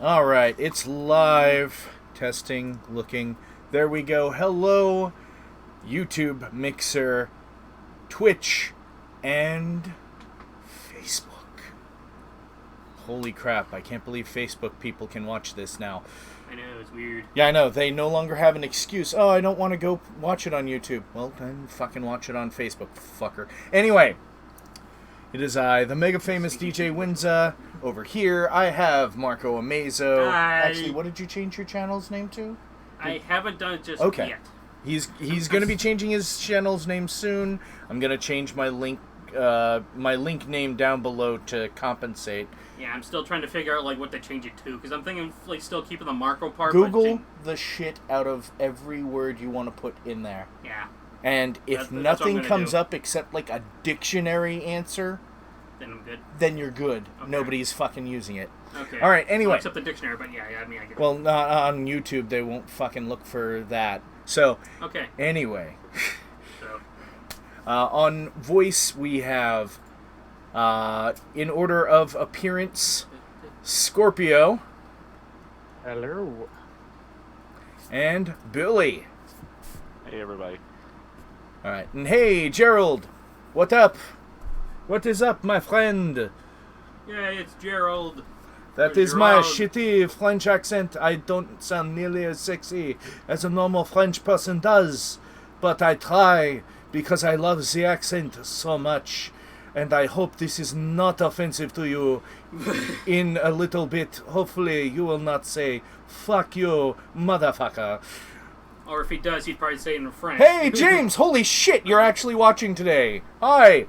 Alright, it's live. Testing, looking. There we go. Hello, YouTube, Mixer, Twitch, and Facebook. Holy crap, I can't believe Facebook people can watch this now. I know, it's weird. Yeah, I know. They no longer have an excuse. Oh, I don't want to go watch it on YouTube. Well, then fucking watch it on Facebook, fucker. Anyway, it is I, the mega famous DJ Winza. Over here, I have Marco Amazo. Hi. Actually, what did you change your channel's name to? I haven't done it just yet. He's going to be changing his channel's name soon. I'm going to change my link name down below to compensate. Yeah, I'm still trying to figure out like what to change it to because I'm thinking like still keeping the Marco part. Google the shit out of every word you want to put in there. Yeah. And if nothing comes up except like a dictionary answer, then I'm good. Then you're good. Okay. Nobody's fucking using it. Okay. All right. Anyway. Well, except the dictionary, but yeah, I mean, I get it. Well, not on YouTube. They won't fucking look for that. So. Okay. Anyway. So. On voice we have, in order of appearance, Scorpio. Hello. And Billy. Hey, everybody. All right. And hey, Gerald. What up? What is up, my friend? Yeah, it's Gerald. That is my shitty French accent. I don't sound nearly as sexy as a normal French person does. But I try because I love the accent so much. And I hope this is not offensive to you in a little bit. Hopefully you will not say, fuck you, motherfucker. Or if he does, he'd probably say it in French. Hey, James! Holy shit, you're actually watching today. Hi!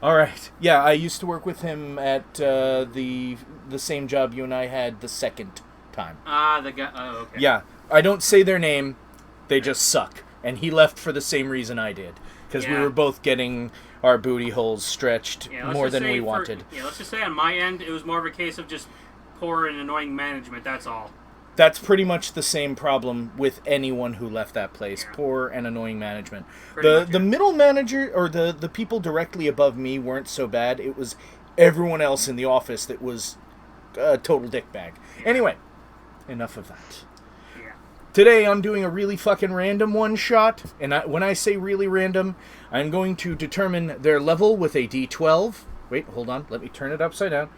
Alright. Yeah, I used to work with him at the same job you and I had the second time. Ah, the guy. Oh, okay. Yeah. I don't say their name. They just suck. And he left for the same reason I did. Because we were both getting our booty holes stretched more than we wanted. Yeah, let's just say on my end, it was more of a case of just poor and annoying management, that's all. That's pretty much the same problem with anyone who left that place. Yeah. Poor and annoying management. The middle manager, or the people directly above me weren't so bad. It was everyone else in the office that was a total dickbag. Yeah. Anyway, enough of that. Yeah. Today I'm doing a really fucking random one-shot. And when I say really random, I'm going to determine their level with a D12. Wait, hold on. Let me turn it upside down.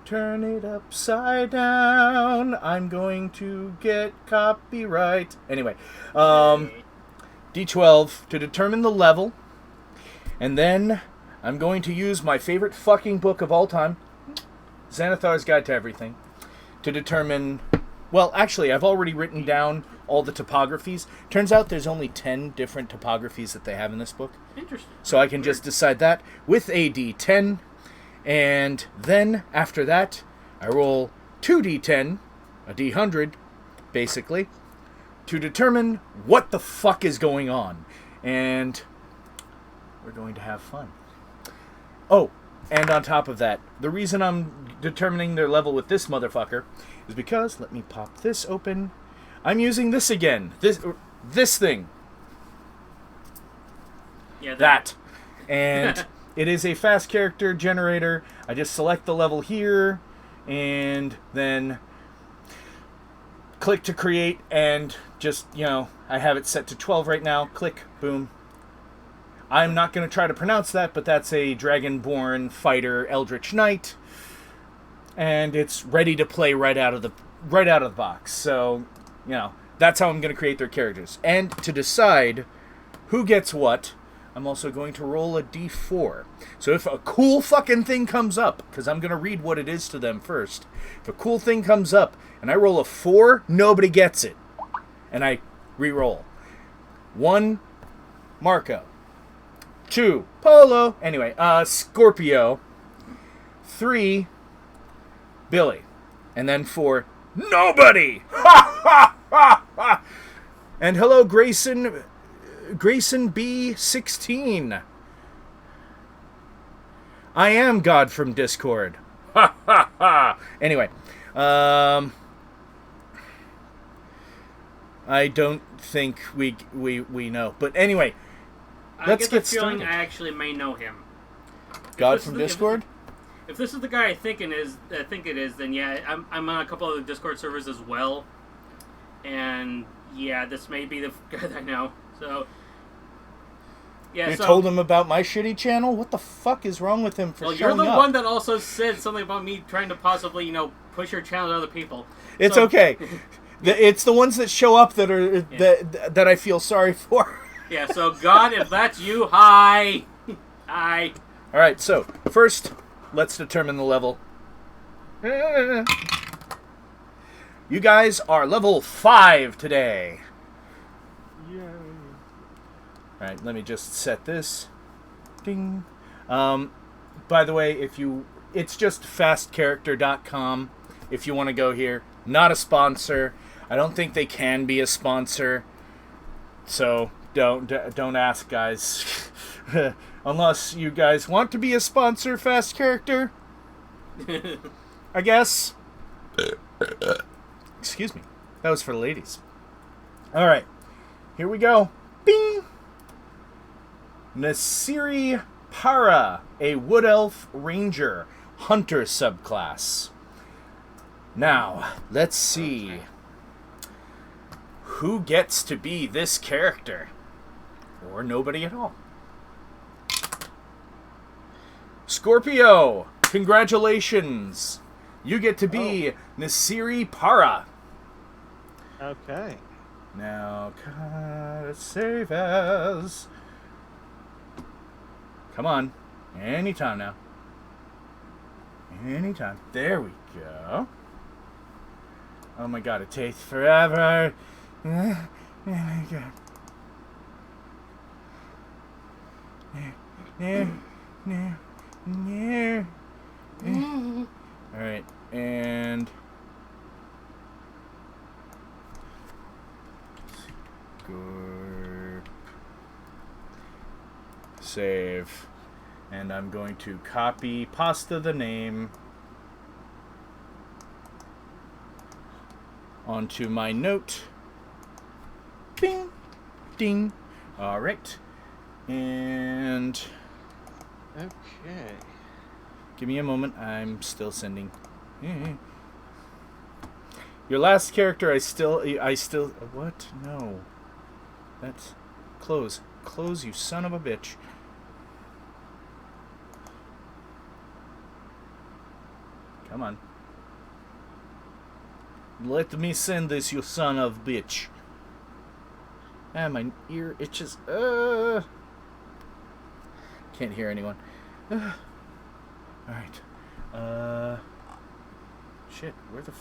Turn it upside down. I'm going to get copyright. Anyway, D12 to determine the level. And then I'm going to use my favorite fucking book of all time, Xanathar's Guide to Everything, to determine... Well, actually, I've already written down all the topographies. Turns out there's only 10 different topographies that they have in this book. Interesting. So I can just decide that with a D10. And then, after that, I roll 2d10, a d100, basically, to determine what the fuck is going on. And we're going to have fun. Oh, and on top of that, the reason I'm determining their level with this motherfucker is because, let me pop this open, I'm using this again. This thing. Yeah, that. And... It is a fast character generator. I just select the level here, and then click to create, and just, I have it set to 12 right now. Click, boom. I'm not going to try to pronounce that, but that's a Dragonborn fighter Eldritch Knight, and it's ready to play right out of the box. So, that's how I'm going to create their characters. And to decide who gets what, I'm also going to roll a d4. So if a cool fucking thing comes up, because I'm going to read what it is to them first. If a cool thing comes up and I roll a 4, nobody gets it. And I re-roll. 1, Marco. 2, Polo. Anyway, Scorpio. 3, Billy. And then 4, nobody! Ha ha ha ha! And hello, Grayson B16. I am God from Discord. Ha ha ha. Anyway, I don't think we know. But anyway, let's get started. I actually may know him. God from Discord? if this is the guy I think it is, then yeah, I'm on a couple of the Discord servers as well, and yeah, this may be the guy that I know. So yeah, you told him about my shitty channel? What the fuck is wrong with him for showing up? Well, you're the one that also said something about me trying to possibly, push your channel to other people. It's okay. It's the ones that show up that are that I feel sorry for. Yeah, so God, if that's you, hi. Hi. All right, so first, let's determine the level. You guys are level 5 today. Yay. All right, let me just set this. Ding. By the way, it's just fastcharacter.com if you want to go here. Not a sponsor. I don't think they can be a sponsor. So don't ask, guys. Unless you guys want to be a sponsor, Fast Character. I guess. Excuse me. That was for the ladies. All right. Here we go. Bing! Nasiri Para, a Wood Elf Ranger Hunter subclass. Now, let's see. Who gets to be this character? Or nobody at all. Scorpio, congratulations. You get to be Nasiri Para. Okay. Now, save as. Come on. Anytime now. Anytime. There we go. Oh my god, it takes forever. Oh my god. Alright, and good. Save. And I'm going to copy pasta the name onto my note. Bing, ding. All right, and Okay. give me a moment. I'm still sending. Your last character, I still. What? No. That's close. Close, you son of a bitch. Come on. Let me send this, you son of bitch. Ah, my ear itches. Can't hear anyone. Alright. Shit, where the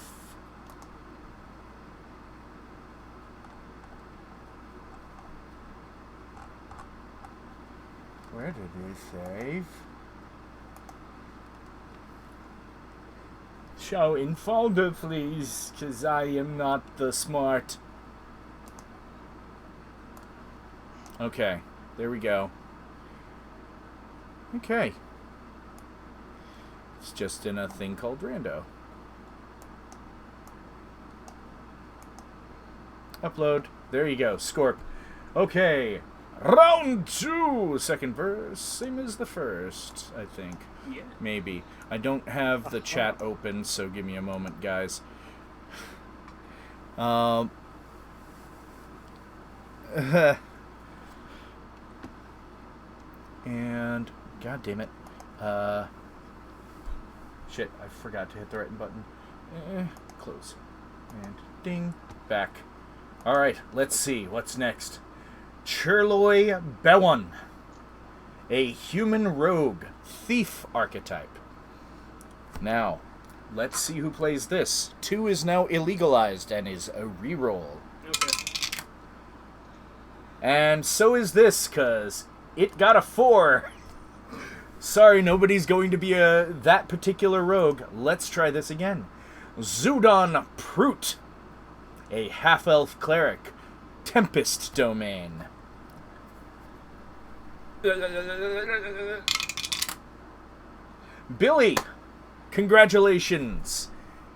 where did we save? Show in folder, please, because I am not the smart. Okay, there we go. Okay. It's just in a thing called Rando. Upload. There you go, Scorp. Okay. Round 2! Second verse. Same as the first, I think. Yeah. Maybe. I don't have the chat open, so give me a moment, guys. And god damn it. Shit, I forgot to hit the right button. Close. And ding. Back. Alright, let's see. What's next? Churloy Bewan. A human rogue thief archetype. Now, let's see who plays this. 2 is now illegalized and is a reroll. Okay. And so is this, because it got a 4. Sorry, nobody's going to be that particular rogue. Let's try this again. Zudon Proot. A half-elf cleric. Tempest domain. Billy, congratulations.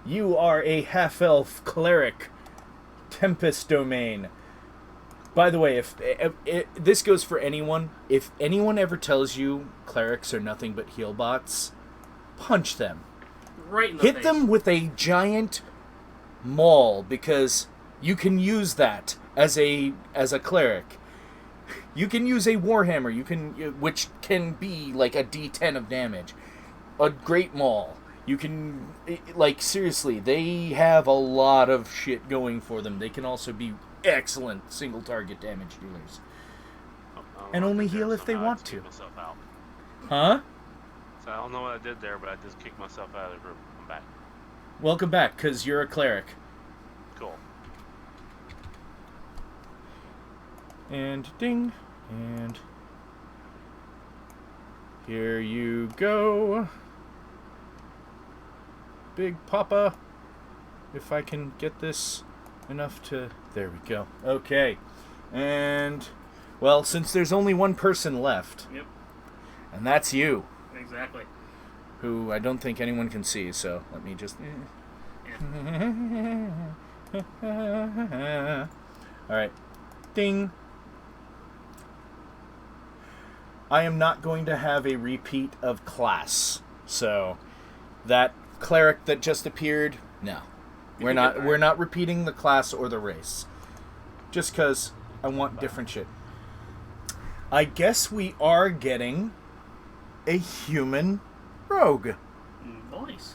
You are a half-elf cleric. Tempest domain. By the way, if this goes for anyone, if anyone ever tells you clerics are nothing but heal bots, punch them. Right in the Hit face. them with a giant maul, because you can use that as a cleric. You can use a warhammer, which can be like a D10 of damage. A great maul. You can, like, seriously, they have a lot of shit going for them. They can also be excellent single target damage dealers. And only heal if they want to. Huh? So I don't know what I did there, but I just kicked myself out of the group. I'm back. Welcome back, because you're a cleric. Cool. And ding. And here you go. Big Papa. If I can get this enough to... There we go. Okay. And, well, since there's only one person left. Yep. And that's you. Exactly. Who I don't think anyone can see, so let me just... Yeah. Alright. Ding. I am not going to have a repeat of class. So, that cleric that just appeared, no. We're not repeating the class or the race. Just because I want different shit. I guess we are getting a human rogue. Nice.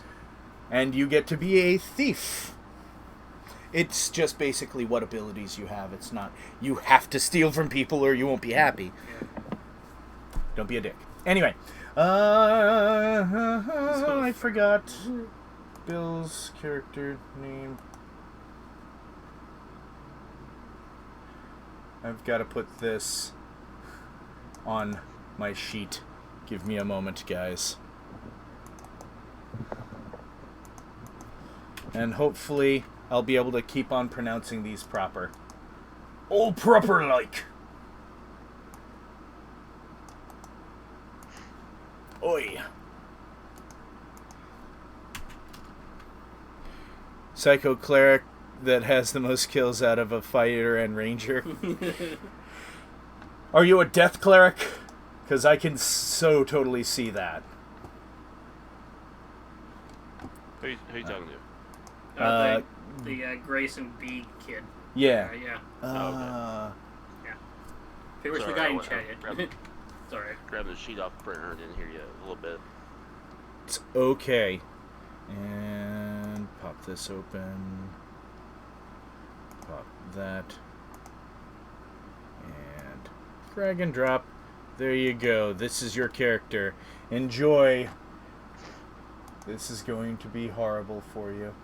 And you get to be a thief. It's just basically what abilities you have. It's not, you have to steal from people or you won't be happy. Yeah. Don't be a dick. Anyway. I forgot Bill's character name. I've got to put this on my sheet. Give me a moment, guys. And hopefully I'll be able to keep on pronouncing these proper. Oh, proper-like! Oi. Psycho cleric that has the most kills out of a fighter and ranger. Are you a death cleric? Because I can so totally see that. Who you talking to? The Grayson B kid. Yeah. Yeah. Okay. Yeah. Figures the Sorry, guy in I chat. grabbed- It's alright. Grab the sheet off the printer. Didn't hear you a little bit. It's okay. And pop this open. Pop that. And drag and drop. There you go. This is your character. Enjoy. This is going to be horrible for you.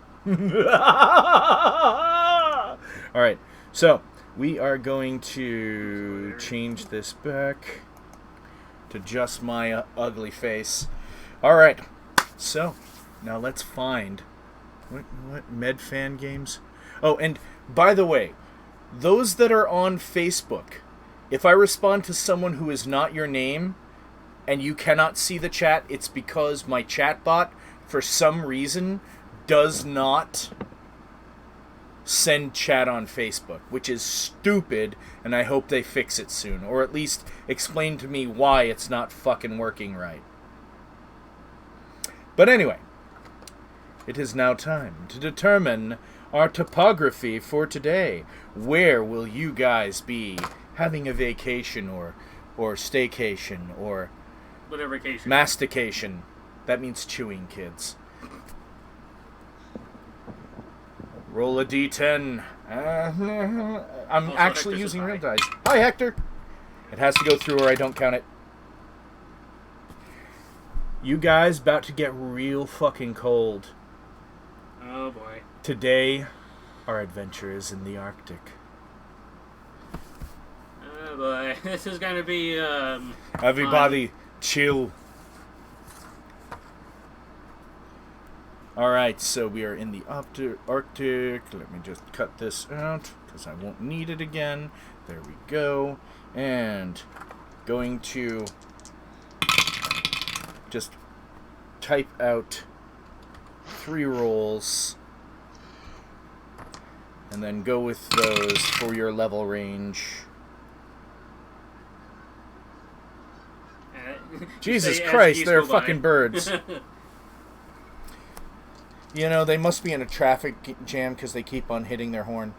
Alright, so we are going to change this back to just my ugly face. Alright, so now let's find what MedFan games? Oh, and by the way, those that are on Facebook, if I respond to someone who is not your name and you cannot see the chat, it's because my chat bot, for some reason, does not send chat on Facebook, which is stupid, and I hope they fix it soon, or at least explain to me why it's not fucking working right. But anyway, it is now time to determine our topography for today. Where will you guys be having a vacation or staycation or Whatever vacation. mastication? That means chewing, kids. Roll a d10. I'm Also, actually Hector's using a real die. dice. Hi, Hector. It has to go through or I don't count it. You guys about to get real fucking cold. Oh boy. Today, our adventure is in the Arctic. Oh boy. This is gonna be Everybody, chill. Alright, so we are in the Arctic. Let me just cut this out, because I won't need it again. There we go. And going to just type out 3 rolls. And then go with those for your level range. Jesus Christ, they're fucking birds. You know, they must be in a traffic jam because they keep on hitting their horn.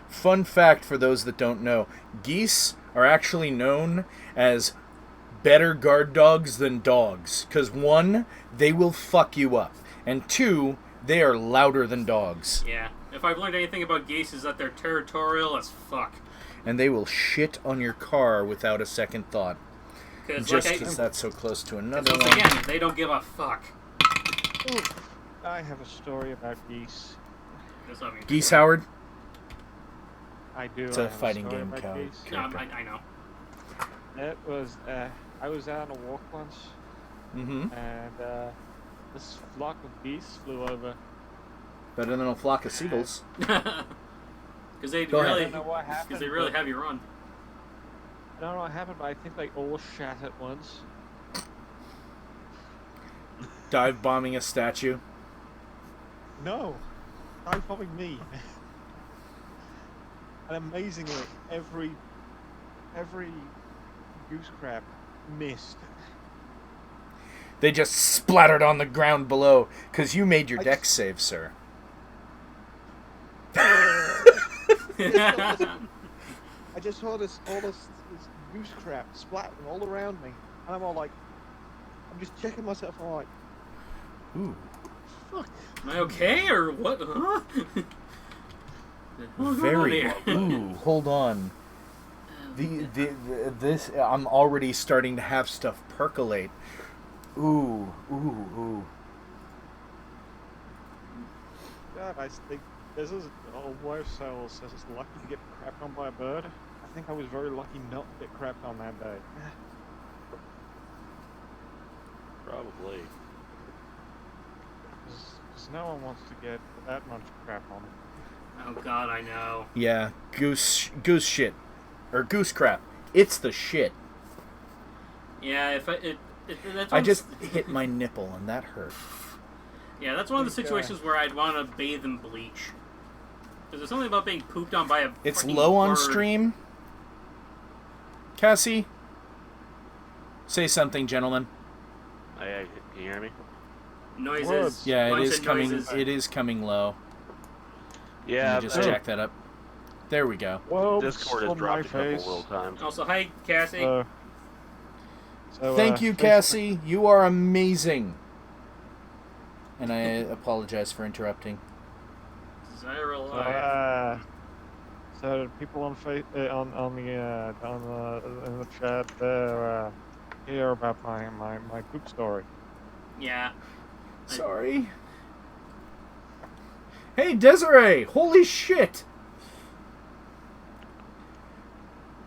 Fun fact for those that don't know, geese are actually known as better guard dogs than dogs. Because 1, they will fuck you up. And 2, they are louder than dogs. Yeah. If I've learned anything about geese is that they're territorial as fuck. And they will shit on your car without a second thought. Just because that's so close to another one. Once again, they don't give a fuck. Ooh, I have a story about geese. Geese Howard? I do. It's a fighting game No, I know. It was, I was out on a walk once, Mm-hmm. and this flock of geese flew over. Better than a flock of seagulls. Because they really have you run. I don't know what happened, but I think they all shat at once. Dive bombing a statue. No, dive bombing me. And amazingly, every goose crab missed. They just splattered on the ground below because you made your dex save, sir. I just saw all this goose crap splattering all around me, and I'm all like, I'm just checking myself. I'm like, ooh, fuck. Am I okay or what? Huh? Very. Ooh, hold on. This I'm already starting to have stuff percolate. Ooh. God, I think this is old wife sale says it's lucky to get crapped on by a bird. I think I was very lucky not to get crapped on that day. Probably. Because no one wants to get that much crap on them. Oh God, I know. Yeah, goose shit, or goose crap. It's the shit. Yeah, that's I just hit my nipple and that hurt. Yeah, that's one of the situations where I'd want to bathe in bleach. Because there's something about being pooped on by a. It's low on bird. stream. Cassie, say something, gentlemen. Can you hear me? Noises. Words. Yeah, it is coming. Noises. It is coming low. Yeah, Let me just check that up. There we go. Whoa, Discord has dropped a couple little times. Also, hi, Cassie. Thank you, Cassie. You are amazing. And I apologize for interrupting. So people on in the chat there hear about my poop story. Yeah. Sorry. Hey, Desiree! Holy shit!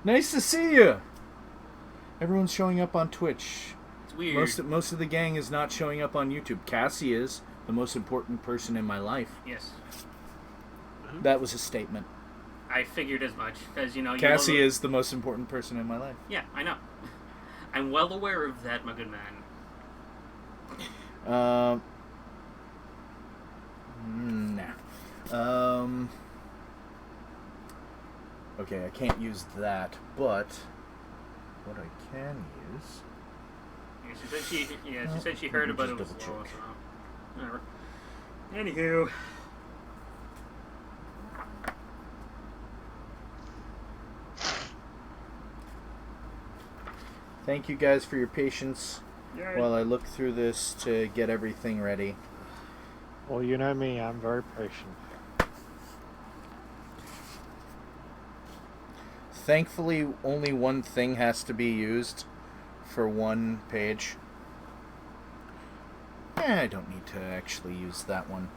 Nice to see you. Everyone's showing up on Twitch. It's weird. Most of the gang is not showing up on YouTube. Cassie is the most important person in my life. Yes. That was a statement. I figured as much because Cassie is the most important person in my life. Yeah, I know. I'm well aware of that, my good man. Okay, I can't use that, but what I can use. Yeah, she said she heard about it was slow, so whatever. Anywho. Thank you guys for your patience while I look through this to get everything ready. Well, you know me, I'm very patient. Thankfully, only one thing has to be used for one page. I don't need to actually use that one,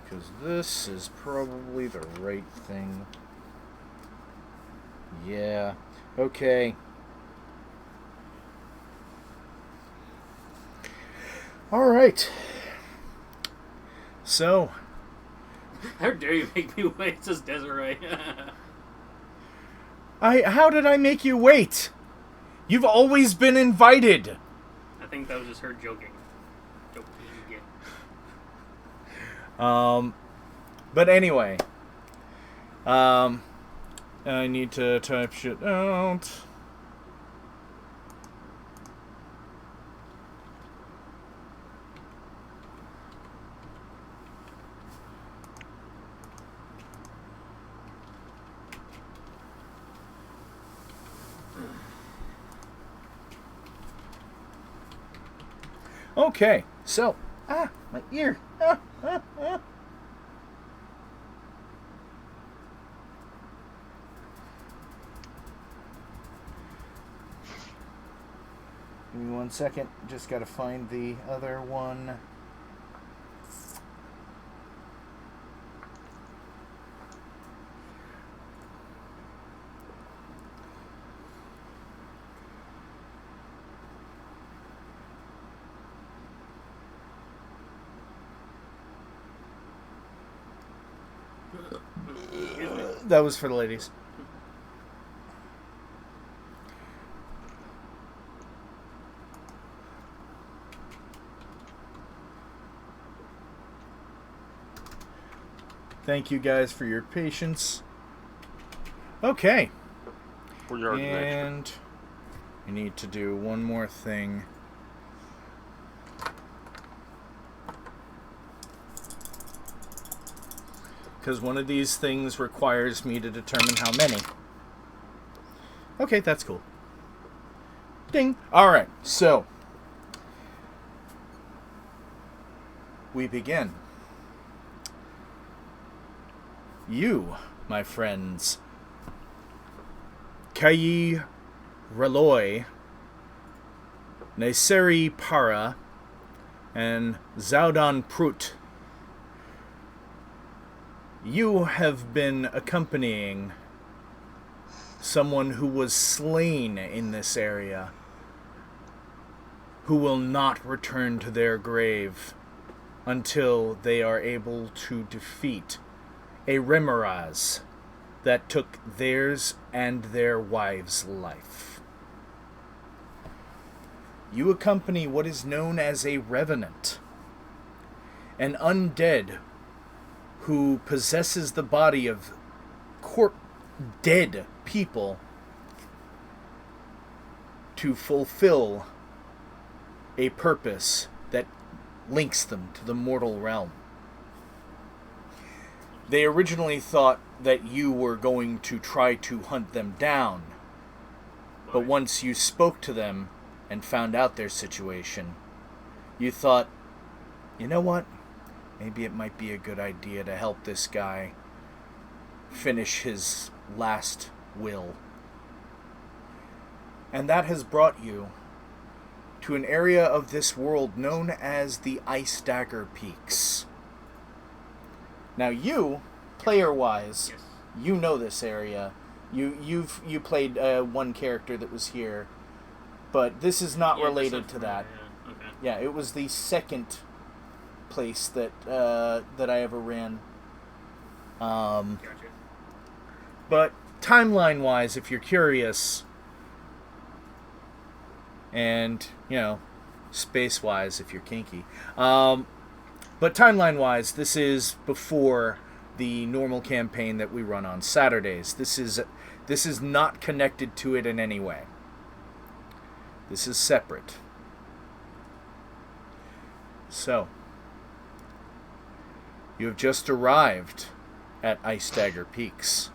because this is probably the right thing. Yeah, okay. Alright. So. How dare you make me wait, says Desiree. How did I make you wait? You've always been invited. I think that was just her joking. But anyway. I need to type shit out. Okay, so my ear. Give me 1 second. Just got to find the other one. That was for the ladies. Thank you guys for your patience. Okay. And we need to do one more thing. Because one of these things requires me to determine how many. Okay, that's cool. Ding. Alright, so. We begin. You, my friends, Kai Hiryuu, Naiseri Para, and Zaudan Prut. You have been accompanying someone who was slain in this area, who will not return to their grave until they are able to defeat a Remoraz that took theirs and their wives' life. You accompany what is known as a Revenant, an undead who possesses the body of dead people to fulfill a purpose that links them to the mortal realm. They originally thought that you were going to try to hunt them down, but once you spoke to them and found out their situation, you thought, you know what? Maybe it might be a good idea to help this guy finish his last will. And that has brought you to an area of this world known as the Ice Dagger Peaks. Now you, player-wise, Yes. you know this area. You played one character that was here, but this is not related to that. Yeah. Okay. Yeah, it was the second place that I ever ran. Gotcha. But timeline-wise, if you're curious, and space-wise, if you're kinky. But timeline-wise, this is before the normal campaign that we run on Saturdays. This is not connected to it in any way. This is separate. So, you have just arrived at Ice Dagger Peaks,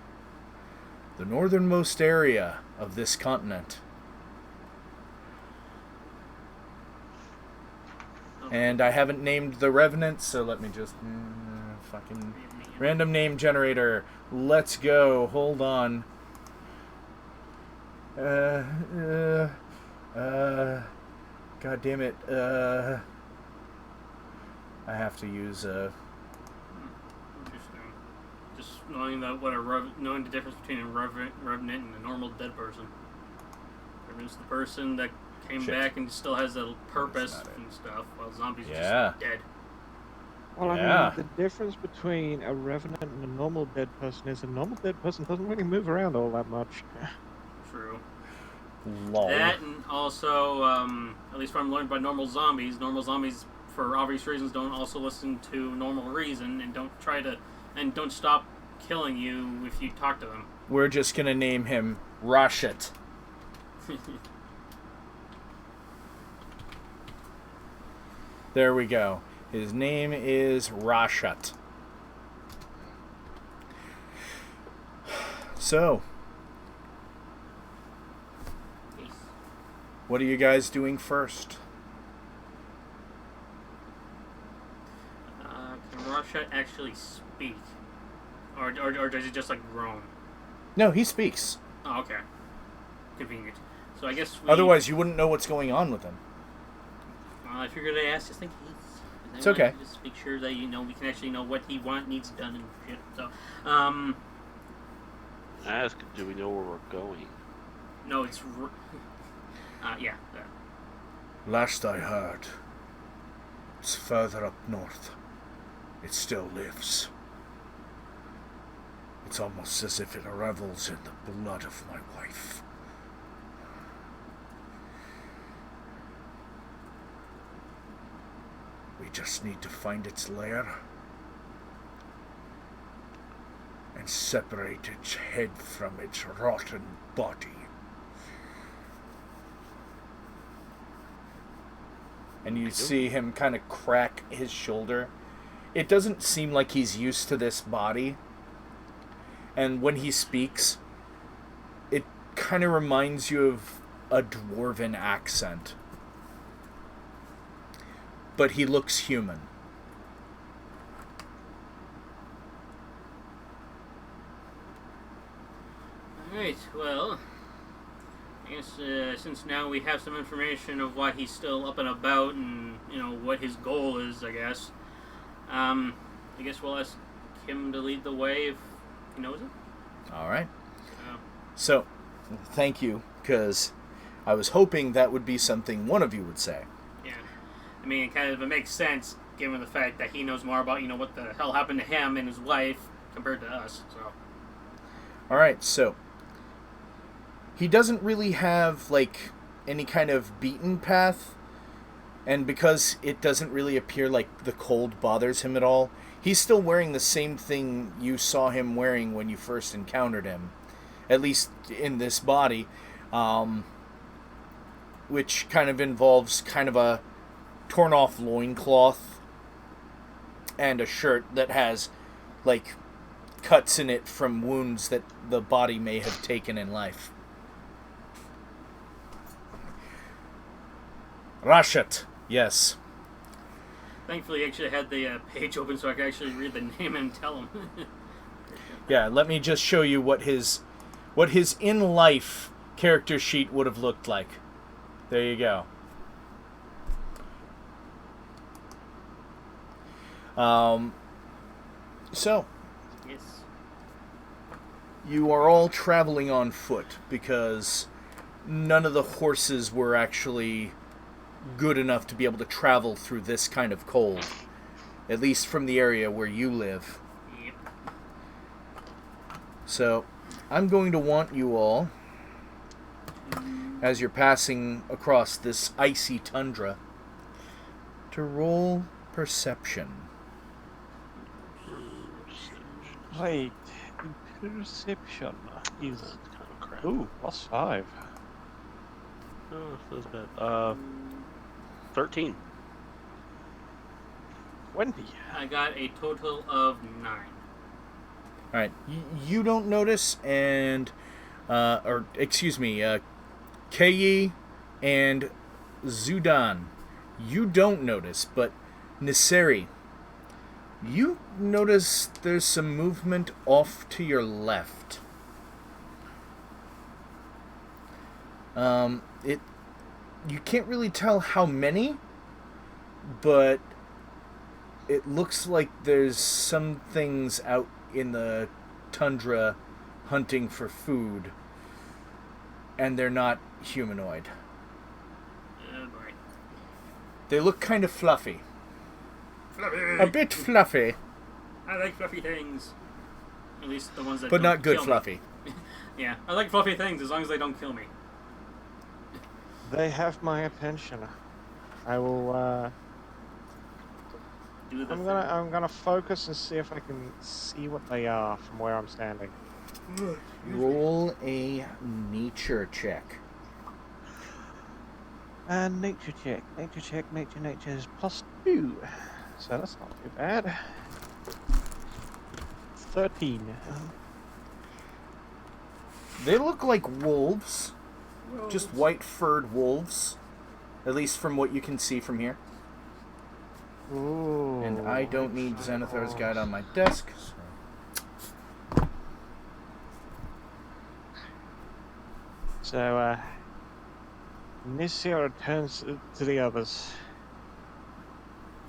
the northernmost area of this continent. And I haven't named the Revenant, so let me just... fucking... Random name generator. Let's go. Hold on. God damn it. I have to use Interesting. Just knowing knowing the difference between a revenant and a normal dead person. Revenant's the person that came back and still has a purpose and stuff, while zombies are just dead. Well, I mean, the difference between a Revenant and a normal dead person is a normal dead person doesn't really move around all that much. True. Lol. That, and also, at least from learned by normal zombies, for obvious reasons, don't also listen to normal reason and don't stop killing you if you talk to them. We're just gonna name him Rashit. There we go. His name is Rashit. So, what are you guys doing first? Rashut actually speak? Or does he just, like, groan? No, he speaks. Oh, okay. Convenient. So I guess Otherwise, you wouldn't know what's going on with him. I figured I'd ask just in case. It's okay. Just make sure that, we can actually know what he needs done and shit. So, Ask, do we know where we're going? No, it's... yeah. Last I heard, it's further up north. It still lives. It's almost as if it revels in the blood of my wife. We just need to find its lair and separate its head from its rotten body. And you see him kind of crack his shoulder. It doesn't seem like he's used to this body. And when he speaks, it kind of reminds you of a dwarven accent. But he looks human. Alright, well, I guess since now we have some information of why he's still up and about and, what his goal is, I guess. I guess we'll ask him to lead the way if he knows it. Alright. So, thank you, because I was hoping that would be something one of you would say. Yeah. I mean, it makes sense, given the fact that he knows more about, what the hell happened to him and his wife compared to us, so. Alright, so he doesn't really have, any kind of beaten path, and because it doesn't really appear like the cold bothers him at all, he's still wearing the same thing you saw him wearing when you first encountered him, at least in this body, which kind of involves kind of a torn-off loincloth and a shirt that has, cuts in it from wounds that the body may have taken in life. Rashut, yes. Thankfully, I actually had the page open so I could actually read the name and tell him. Yeah, let me just show you what his in-life character sheet would have looked like. There you go. So, Yes. you are all traveling on foot because none of the horses were actually good enough to be able to travel through this kind of cold, at least from the area where you live. Yep. So, I'm going to want you all, as you're passing across this icy tundra, to roll perception. Right, perception is That's kind of crap. ooh +5. Oh, feels bad. 13. 20. I got a total of 9. Alright, you don't notice, and, Kei and Zudan, you don't notice, but Niseri, you notice there's some movement off to your left. You can't really tell how many, but it looks like there's some things out in the tundra hunting for food, and they're not humanoid. Oh boy. They look kind of fluffy. Fluffy! A bit fluffy, I like fluffy things. At least the ones that but don't not good kill me. fluffy. Yeah, I like fluffy things as long as they don't kill me. They have my attention. I will. Do the I'm gonna focus and see if I can see what they are from where I'm standing. Roll a nature check. And nature check. Nature is +2. So that's not too bad. 13. They look like wolves, just white furred wolves, at least from what you can see from here. Ooh. And I don't need Xenothar's Guide on my desk. So, Nisira turns to the others.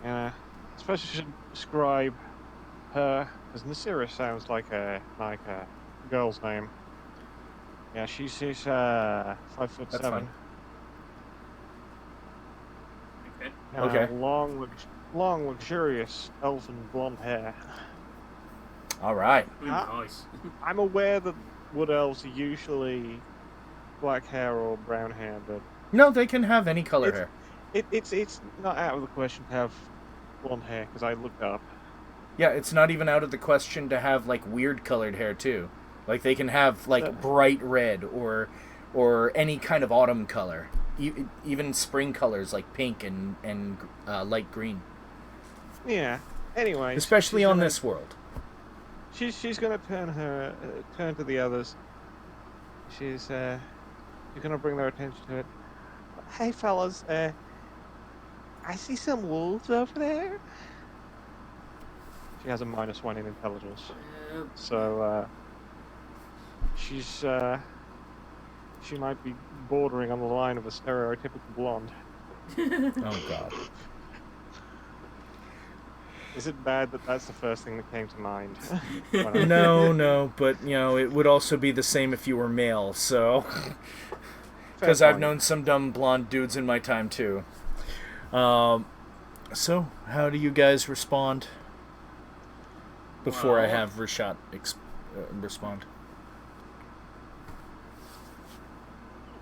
I suppose you should describe her, because Nisira sounds like a girl's name. Yeah, she's 5'7". That's fine. Okay. Okay. Long, luxurious elven blonde hair. All right. Nice. I'm aware that wood elves are usually black hair or brown hair, but No, they can have any color hair. it's not out of the question to have blonde hair, because I looked up. Yeah, it's not even out of the question to have like weird colored hair too. Like they can have like bright red or any kind of autumn color, even spring colors like pink and light green. Yeah. Anyway, Especially on this world. She's gonna turn to the others. She's gonna bring their attention to it. Hey fellas, I see some wolves over there. She has a -1 in intelligence, so she might be bordering on the line of a stereotypical blonde. Oh God. Is it bad that that's the first thing that came to mind? No, but it would also be the same if you were male. So, because I've known some dumb blonde dudes in my time too. So how do you guys respond? Before I have Rashad respond.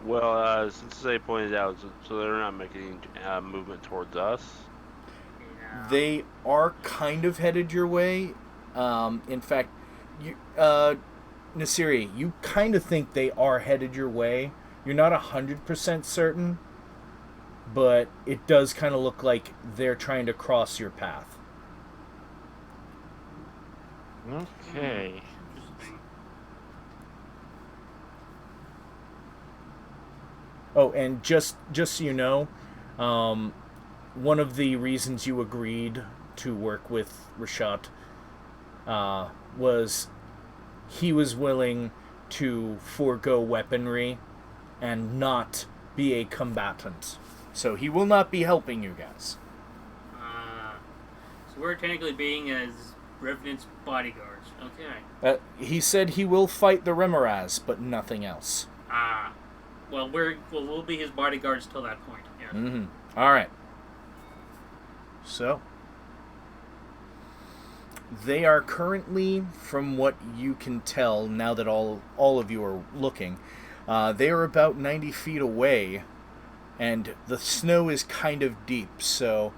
Well, since they pointed out, so they're not making movement towards us. Yeah. They are kind of headed your way. In fact, Nasiri, you kind of think they are headed your way. You're not 100% certain, but it does kind of look like they're trying to cross your path. Okay. Interesting. Oh, and just so you know, one of the reasons you agreed to work with Rashad was he was willing to forego weaponry and not be a combatant. So he will not be helping you guys. So we're technically being as Revenant's bodyguards. Okay. He said he will fight the Remoraz, but nothing else. Well, we'll be his bodyguards till that point. Yeah. Mm-hmm. All right. So, they are currently, from what you can tell, now that all of you are looking, they are about 90 feet away, and the snow is kind of deep. So,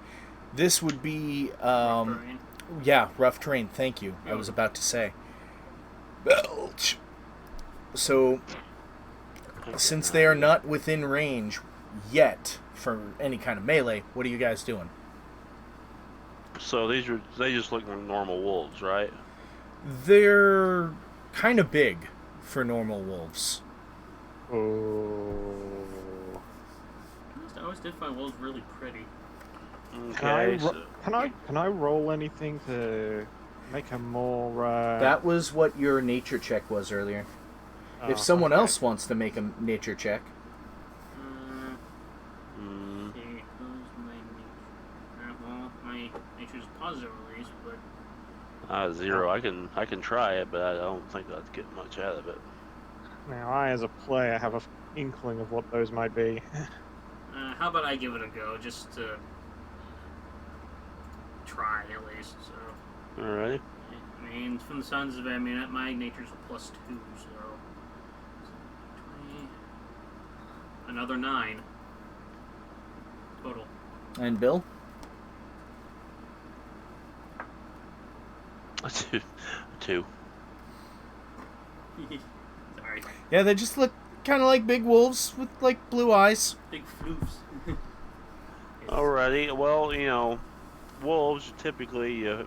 this would be, Rough terrain. yeah, rough terrain. Thank you. I was about to say. Belch. So, since they are not within range yet for any kind of melee, what are you guys doing? So they just look like normal wolves, right? They're kind of big for normal wolves. Oh. I always did find wolves really pretty. Okay. Can I roll anything to make a more? That was what your nature check was earlier. If someone else wants to make a nature check. Okay, who's my nature? Well, my nature's positive at least, but 0. I can try it, but I don't think I'd get much out of it. Now, I as a player have an inkling of what those might be. how about I give it a go, just to try at least. So. Alright. I mean, from the Sons of Amunet, my nature's a +2, so 20, another 9 total. And Bill? 2. Sorry. Yeah, they just look kind of like big wolves with like blue eyes. Big floofs. Alrighty. Well, wolves typically. The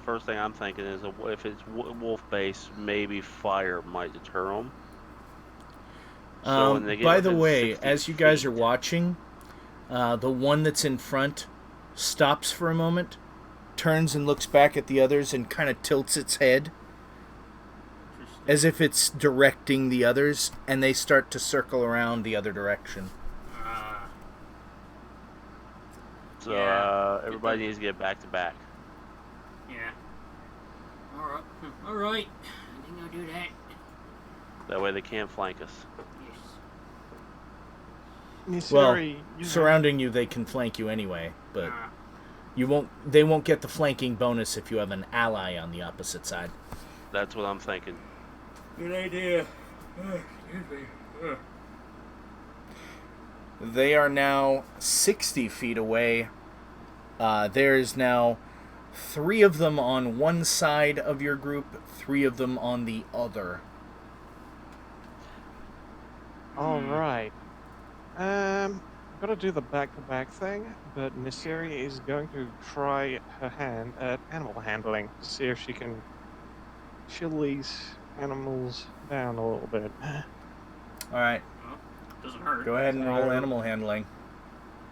first thing I'm thinking is if it's wolf based, maybe fire might deter them. So when they get By the within way, 60 as you guys feet- are watching, the one that's in front stops for a moment turns and looks back at the others and kind of tilts its head as if it's directing the others, and they start to circle around the other direction. So everybody needs to get back to back. Yeah. All right. I think I'll do that. That way they can't flank us. Yes. Well, surrounding you, they can flank you anyway, but you won't. They won't get the flanking bonus if you have an ally on the opposite side. That's what I'm thinking. Good idea. They are now 60 feet away. There is now 3 of them on one side of your group, 3 of them on the other. All right. I've got to do the back-to-back thing, but Nisiri is going to try her hand at animal handling to see if she can chill these animals down a little bit. All right. Well, doesn't hurt. Go ahead and roll animal handling.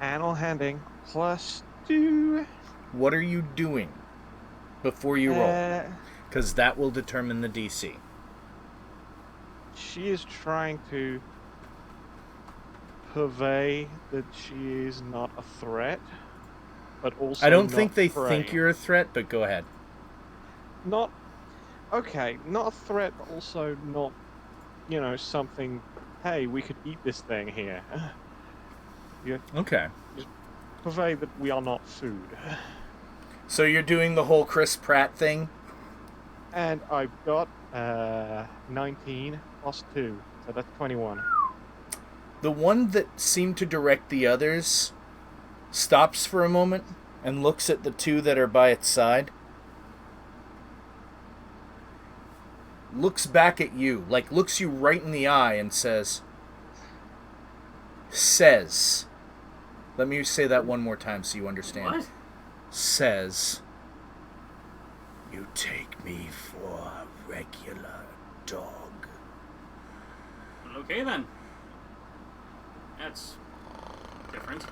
Animal handling +2. What are you doing before you roll? Because that will determine the DC. She is trying to purvey that she is not a threat, but also I don't not think they prey. think you're a threat, but go ahead. Not a threat, but also not, something. Hey, we could eat this thing here. Okay. Just purvey that we are not food. So you're doing the whole Chris Pratt thing? And I've got 19 +2, so that's 21. The one that seemed to direct the others stops for a moment and looks at the 2 that are by its side. Looks back at you, like looks you right in the eye and says, let me say that one more time so you understand. What? Says, you take me for a regular dog. Okay then. That's different.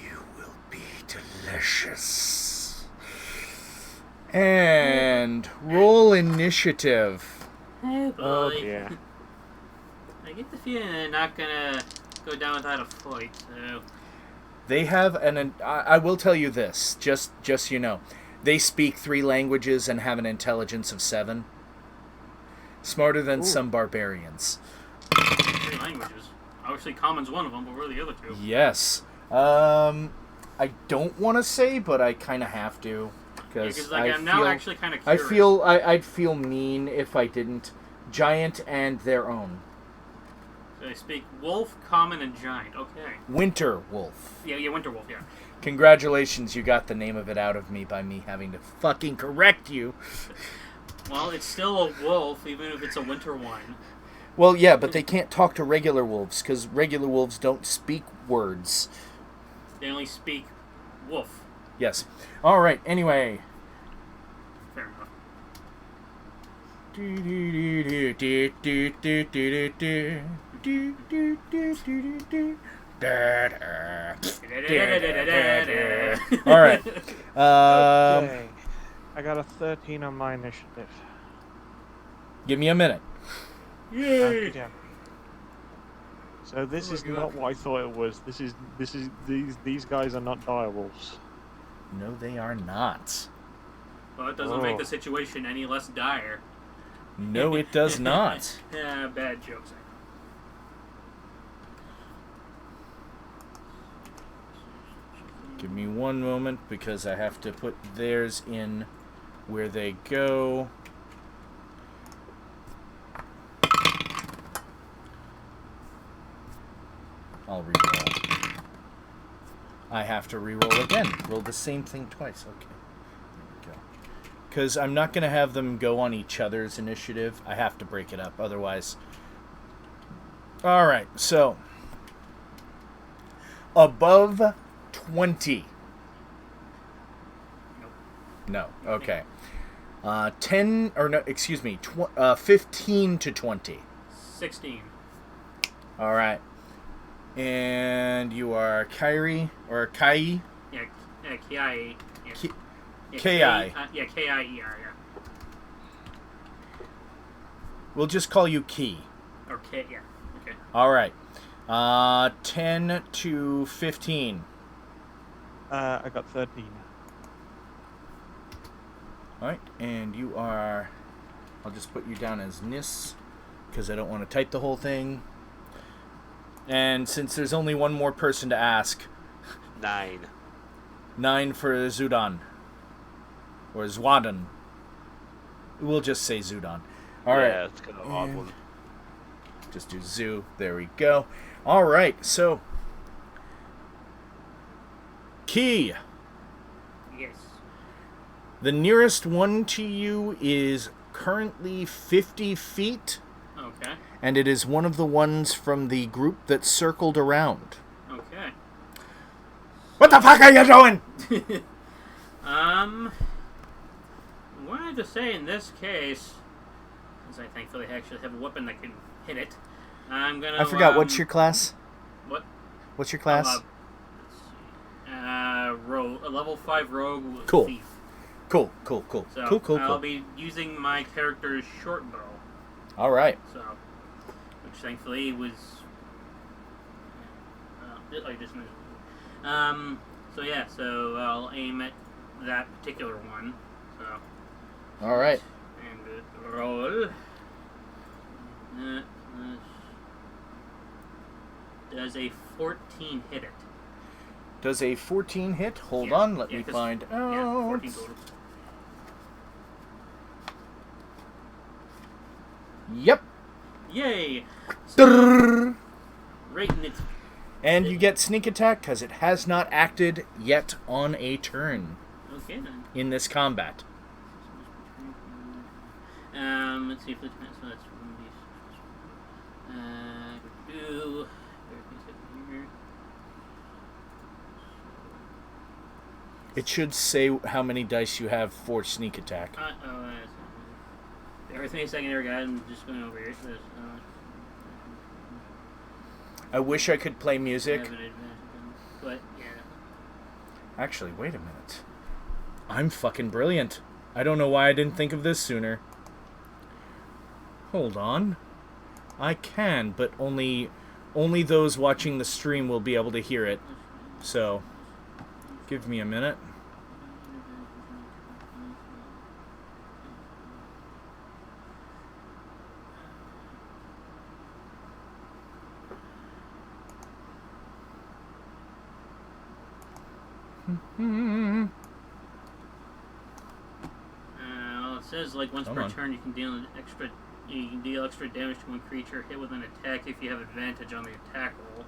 You will be delicious. And roll initiative. Oh boy. Oh dear. I get the feeling they're not gonna go down without a fight, so... They have I will tell you this, just so you know. They speak 3 languages and have an intelligence of 7. Smarter than some barbarians. 3 languages. Obviously, common's one of them, but what are the other 2? Yes. I don't want to say, but I kind of have to. Because I'm now actually kind of curious. I'd feel mean if I didn't. Giant and their own. So they speak wolf, common, and giant. Okay. Winter wolf. Yeah, winter wolf, yeah. Congratulations, you got the name of it out of me by me having to fucking correct you. Well, it's still a wolf, even if it's a winter one. Well, yeah, but they can't talk to regular wolves, because regular wolves don't speak words. They only speak wolf. Yes. Alright, anyway. Fair enough. Alright. Okay. I got a 13 on my initiative. Give me a minute. Yay! Okay. So this is not what I thought it was. These guys are not direwolves. No, they are not. Well, it doesn't make the situation any less dire. No, it does not. Bad jokes. Give me one moment because I have to put theirs in where they go. I'll reroll. I have to reroll again. Roll the same thing twice. Okay. There we go. Because I'm not going to have them go on each other's initiative. I have to break it up. Otherwise. Alright, so. Above 20. No. Okay. 15 to 20. 16. Alright. And you are Kyrie, or Kai? Yeah, K-I. Yeah. K-I. Yeah, K-I-E-R, yeah. We'll just call you Key. Or K, yeah. Okay. All right. 10 to 15. I got 13. All right, and you are... I'll just put you down as Nis, because I don't want to type the whole thing. And since there's only one more person to ask... 9. 9 for Zudan. Or Zwadan. We'll just say Zudan. All right. Yeah, it's kind of an odd one. Just do Zoo. There we go. All right, so... Key. Yes. The nearest one to you is currently 50 feet. Okay. And it is one of the ones from the group that circled around. Okay. What the fuck are you doing? What I have to say in this case, since I thankfully actually have a weapon that can hit it, I'm gonna... I forgot, what's your class? What? What's your class? Let's see. Rogue, a level 5 rogue Cool. thief. Cool. So Cool. I'll be using my character's short bow. All right. So, which thankfully was, like just so yeah, so I'll aim at that particular one. So. All right. And roll. Does a 14 hit it? Does a 14 hit? Hold Yeah. on, let Yeah, me 'cause- find out. Yeah, 14 total. Yep. Yay! Drrrr. Right in its... And you get sneak attack because it has not acted yet on a turn Okay then. in this combat. Let's see if it's... So that's 1d6. It should say how many dice you have for sneak attack. Everything a secondary guide, I'm just going over here. So I wish I could play music. but, yeah. Actually, wait a minute. I'm fucking brilliant. I don't know why I didn't think of this sooner. Hold on. I can, but only those watching the stream will be able to hear it. So, give me a minute. Well, it says like once per turn you can deal extra damage to one creature hit with an attack if you have advantage on the attack roll.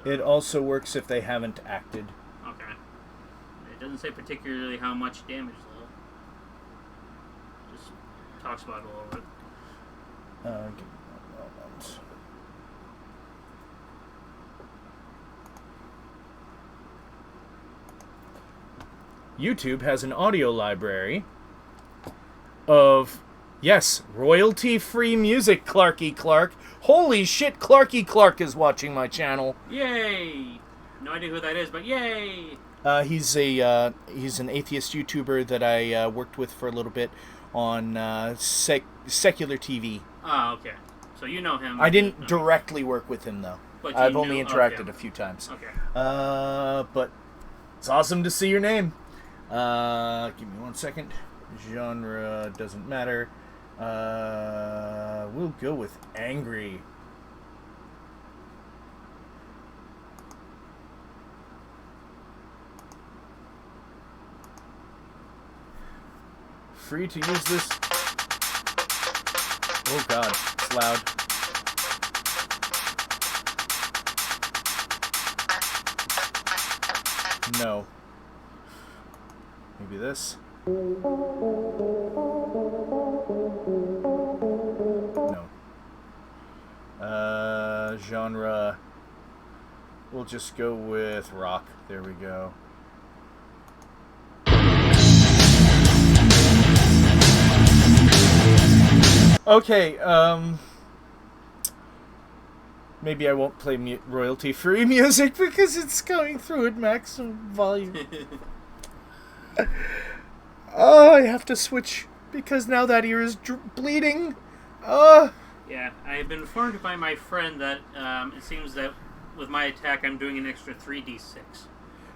So, It also works if they haven't acted. okay. It doesn't say particularly how much damage though. Just talks about it a little bit. Give me 1 moment. YouTube has an audio library of, yes, royalty-free music, Clarky Clark. Holy shit, Clarky Clark is watching my channel. Yay! No idea who that is, but yay! He's an atheist YouTuber that I worked with for a little bit on secular TV. Oh, okay. So you know him. I didn't directly work with him, though. But I've you only knew interacted of him. a few times. Okay. But it's awesome to see your name. Give me 1 second. Genre doesn't matter. We'll go with angry. Free to use this. Oh god, it's loud. No. Maybe this. No. Genre. We'll just go with rock. There we go. Okay, Maybe I won't play royalty-free music because it's going through at maximum volume. Oh, I have to switch because now that ear is bleeding. Yeah, I've been informed by my friend that it seems that with my attack I'm doing an extra 3d6.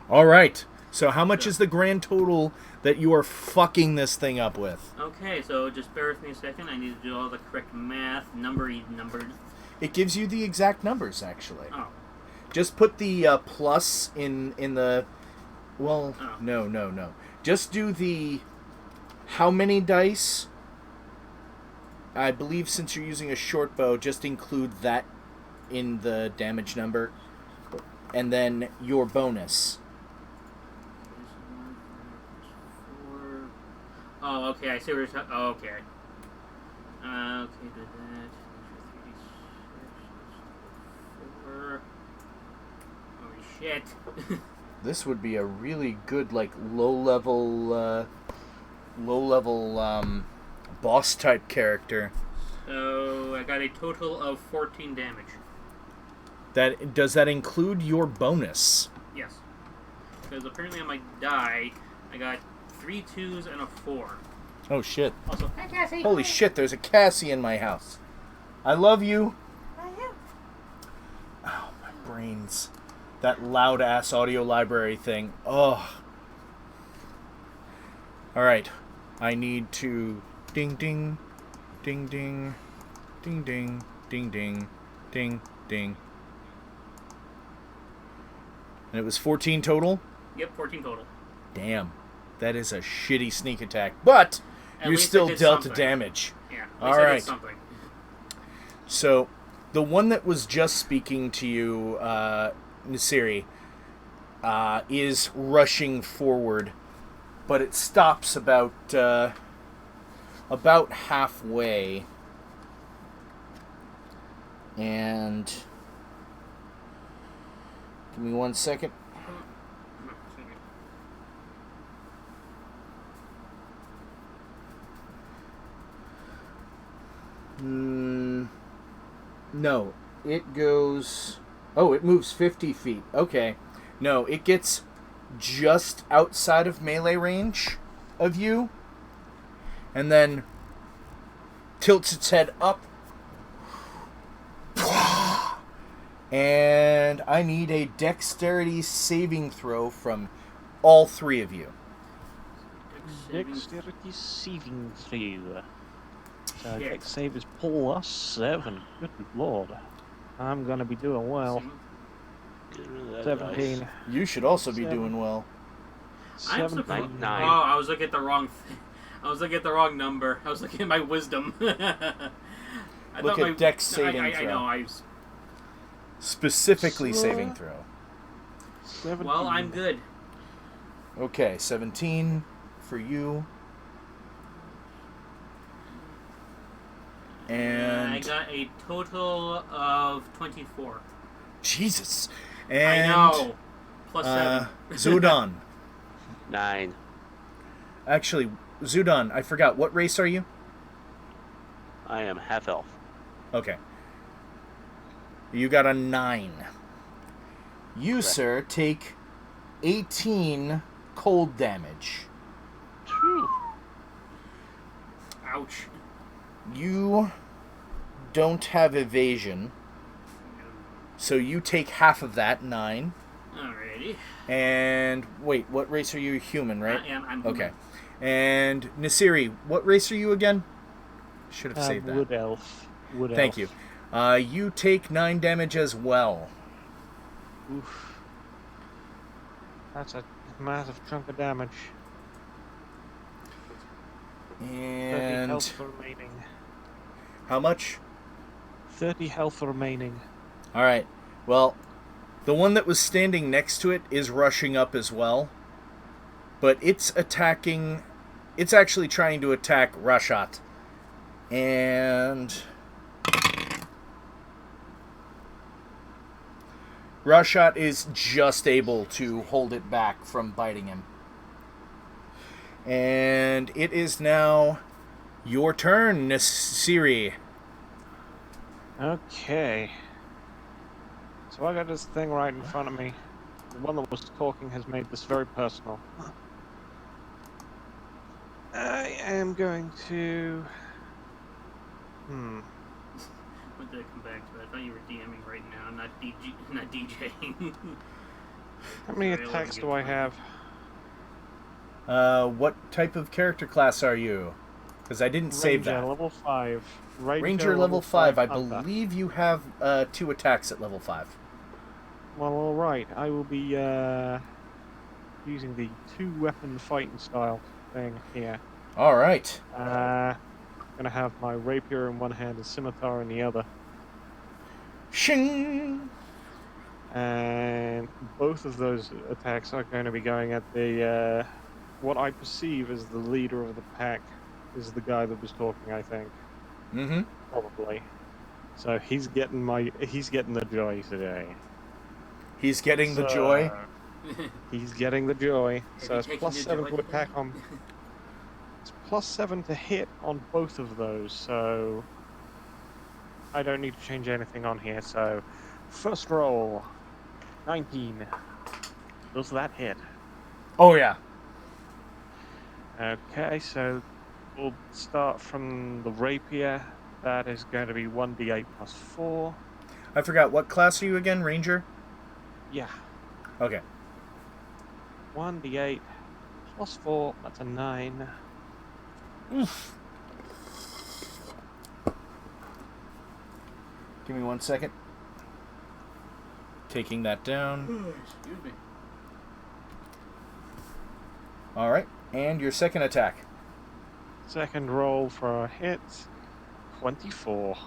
All right. So how much is the grand total that you are fucking this thing up with? Okay, so just bear with me a second. I need to do all the correct math. Numbered. It gives you the exact numbers, actually. Oh. Just put the plus in the... Well, Oh. No. Just do the... How many dice? I believe since you're using a short bow, just include that in the damage number. And then your bonus. Oh, okay, I see what you're talking... Oh, okay. Okay, did that. 4. Holy shit. This would be a really good, like, low-level boss-type character. So, I got a total of 14 damage. Does that include your bonus? Yes. Because apparently on my die, I got 3 2s and a 4. Oh, shit. Also, hi, Cassie. Holy shit, there's a Cassie in my house. I love you. I am. Oh, my brains. That loud-ass audio library thing. Ugh. Alright. I need to... Ding, ding. Ding, ding. Ding, ding. Ding, ding. Ding, ding. And it was 14 total? Yep, 14 total. Damn. That is a shitty sneak attack. But At you least still I did dealt something. damage. Yeah, at All least I right. did something. So, the one that was just speaking to you, Nasiri, is rushing forward, but it stops about halfway. And give me 1 second. No, it goes... Oh, it moves 50 feet. Okay. No, it gets just outside of melee range of you. And then tilts its head up. And I need a dexterity saving throw from all three of you. Dexterity saving throw. So Yeah. dex save is +7. Good lord. I'm gonna be doing well. Get rid of that 17. dice. You should also be 7. doing well. I'm 17. surprised. Nine. Oh, I was looking at the wrong thing. I was looking at the wrong number. I was looking at my wisdom. I Look thought at my dex saving I throw. know. Specifically So- saving throw. 17. Well, I'm good. Okay, 17 for you. And I got a total of 24. Jesus. And I know. Plus 7. Zudan. 9. Actually, Zudan, I forgot. What race are you? I am half elf. Okay. You got a 9. You, Correct. sir, take 18 cold damage. Phew. Ouch. You don't have evasion, so you take half of that, 9. Alrighty. And wait, what race are you? Human, right? I'm Okay. And Nasiri, what race are you again? Should have saved that. Wood elf. Wood Thank elf. you. You take 9 damage as well. Oof. That's a massive chunk of damage. 30 And health remaining. how much? 30 health remaining. All right. Well, the one that was standing next to it is rushing up as well. But it's attacking... It's actually trying to attack Rashat. And... Rashat is just able to hold it back from biting him. And it is now your turn, Nasiri. Okay. So I got this thing right in front of me. The one that was talking has made this very personal. I am going to... When did I come back to it? I thought you were DMing right now, not DJing. How many Sorry, attacks I do I have? What type of character class are you? Because I didn't save Ranger, that. level 5. Ranger level 5. I Hunter. believe you have 2 attacks at level 5. Well, alright. I will be using the 2-weapon fighting style thing here. Alright. Gonna have my rapier in one hand and scimitar in the other. Shing! And both of those attacks are going to be going at the what I perceive as the leader of the pack, is the guy that was talking, I think. Mm-hmm. Probably. So he's getting the joy today. He's getting the joy. He's getting the joy. Have So you it's taken plus the 7 joy to attack today? on. It's plus 7 to hit on both of those. So I don't need to change anything on here. So first roll, 19. Does that hit? Oh, yeah. Okay, so we'll start from the rapier. That is going to be 1d8 plus 4. I forgot, what class are you again? Ranger? Yeah, Okay. 1d8 plus 4. That's a 9. Oof. Give me 1 second. Taking that down. Excuse me. Alright. And your second attack. Second roll for a hit, 24.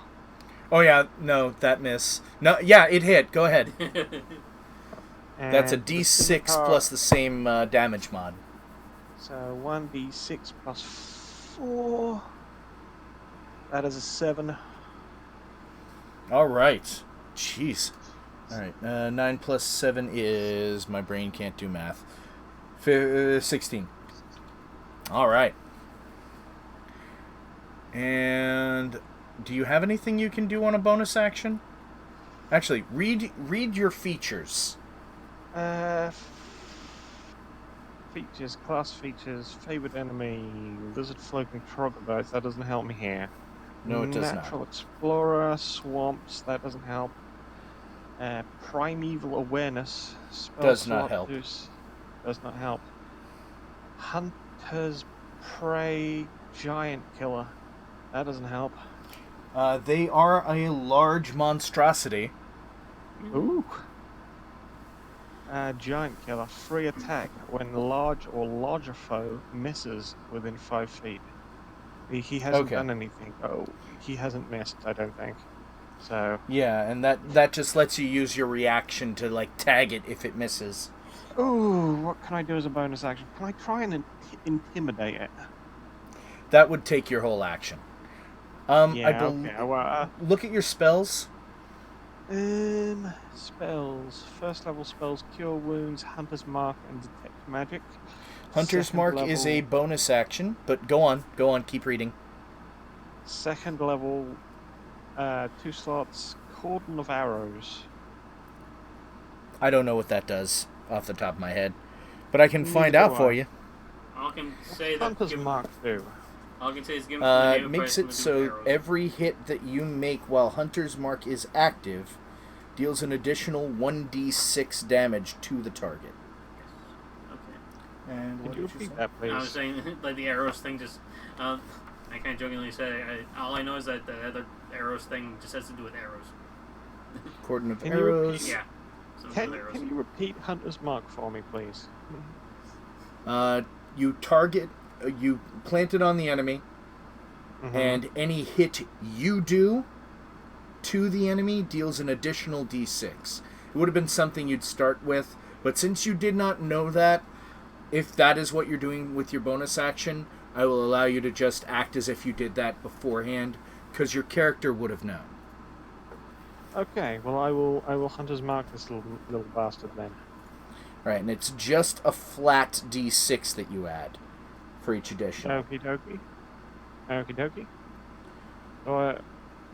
Oh, yeah. No, that miss. No, yeah, it hit. Go ahead. That's a And the D6 scimitar- plus the same damage mod. So 1d6 plus 4. That is a 7. Alright. Jeez. Alright. 9 plus 7 is... My brain can't do math. 16. Alright. And... Do you have anything you can do on a bonus action? Actually, read your features. Features, class features, favored enemy, lizard floating troglodytes. That doesn't help me here. No, it does Natural not. explorer, swamps. That doesn't help. Primeval awareness. Spell Does not slot help. Does not help. Hunter's prey, giant killer. That doesn't help. They are a large monstrosity. Ooh. Giant killer, free attack when large or larger foe misses within 5 feet. He hasn't Okay. done anything. Oh, he hasn't missed, I don't think. So. Yeah, and that just lets you use your reaction to, like, tag it if it misses. Ooh, what can I do as a bonus action? Can I try and intimidate it? That would take your whole action. Yeah, okay. Well, look at your spells. Spells. First level spells, cure wounds, hunter's mark, and detect magic. Hunter's Second mark level, is a bonus action, but go on, keep reading. Second level, 2 slots, cordon of arrows. I don't know what that does off the top of my head, but I can find Neither out do for I. you. All I can say that Hunter's mark do. all I can say is give him the name Makes price it and so do arrows. every hit that you make while Hunter's mark is active deals an additional 1d6 damage to the target. Okay. And Could you repeat that, please? I was saying, like the arrows thing just, I kind of jokingly said, all I know is that the other arrows thing just has to do with arrows. Cordon of Can you arrows. repeat- Yeah. Something with arrows. Can you repeat Hunter's mark for me, please? You target, you plant it on the enemy, Mhm. and any hit you do to the enemy deals an additional d6. It would have been something you'd start with, but since you did not know that, if that is what you're doing with your bonus action, I will allow you to just act as if you did that beforehand, because your character would have known. Okay, well I will Hunter's mark this little bastard then. Right, and it's just a flat d6 that you add for each addition. Okie dokie. Okie dokie. So,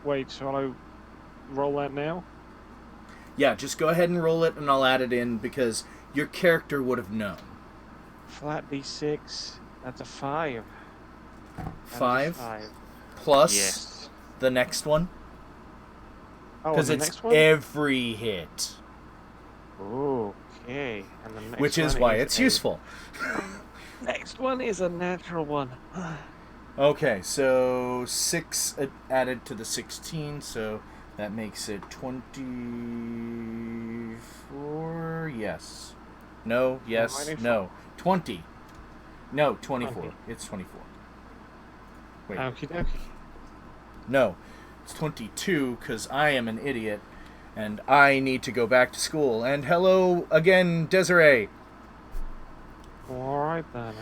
wait, shall I roll that now? Yeah, just go ahead and roll it, and I'll add it in because your character would have known. Flat D6. That's a 5. That is a 5 5. plus Yes. the next one. Oh, Because and the it's next one? every hit. Okay. And the next Which is one why it's useful. Next one is a natural one. Okay, so 6 added to the 16, so that makes it 24. Yes. No, yes, 24. no. 20. No, 24. 20. It's 24. Wait. Okie dokie. No, it's 22 because I am an idiot and I need to go back to school. And hello again, Desiree. Alright then.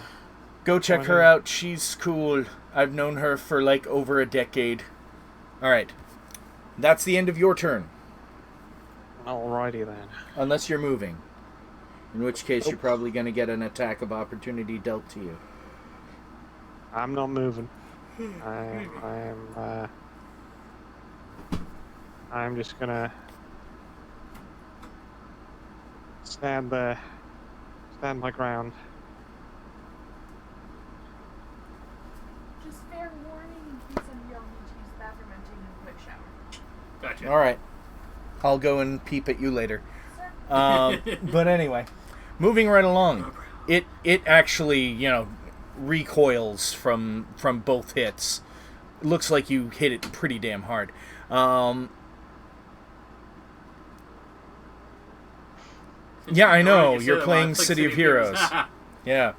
Go check her out. She's cool. I've known her for like over a decade. Alright. That's the end of your turn. Alrighty then. Unless you're moving. In which case you're probably going to get an attack of opportunity dealt to you. I'm not moving. I'm just gonna stand my ground. Just fair warning in case any of y'all need to use the bathroom, I'm taking a quick shower. Gotcha. Alright. I'll go and peep at you later. Sir? But anyway, moving right along. It actually, recoils from both hits. It looks like you hit it pretty damn hard. Yeah, I know. You're playing City of Heroes. Yeah.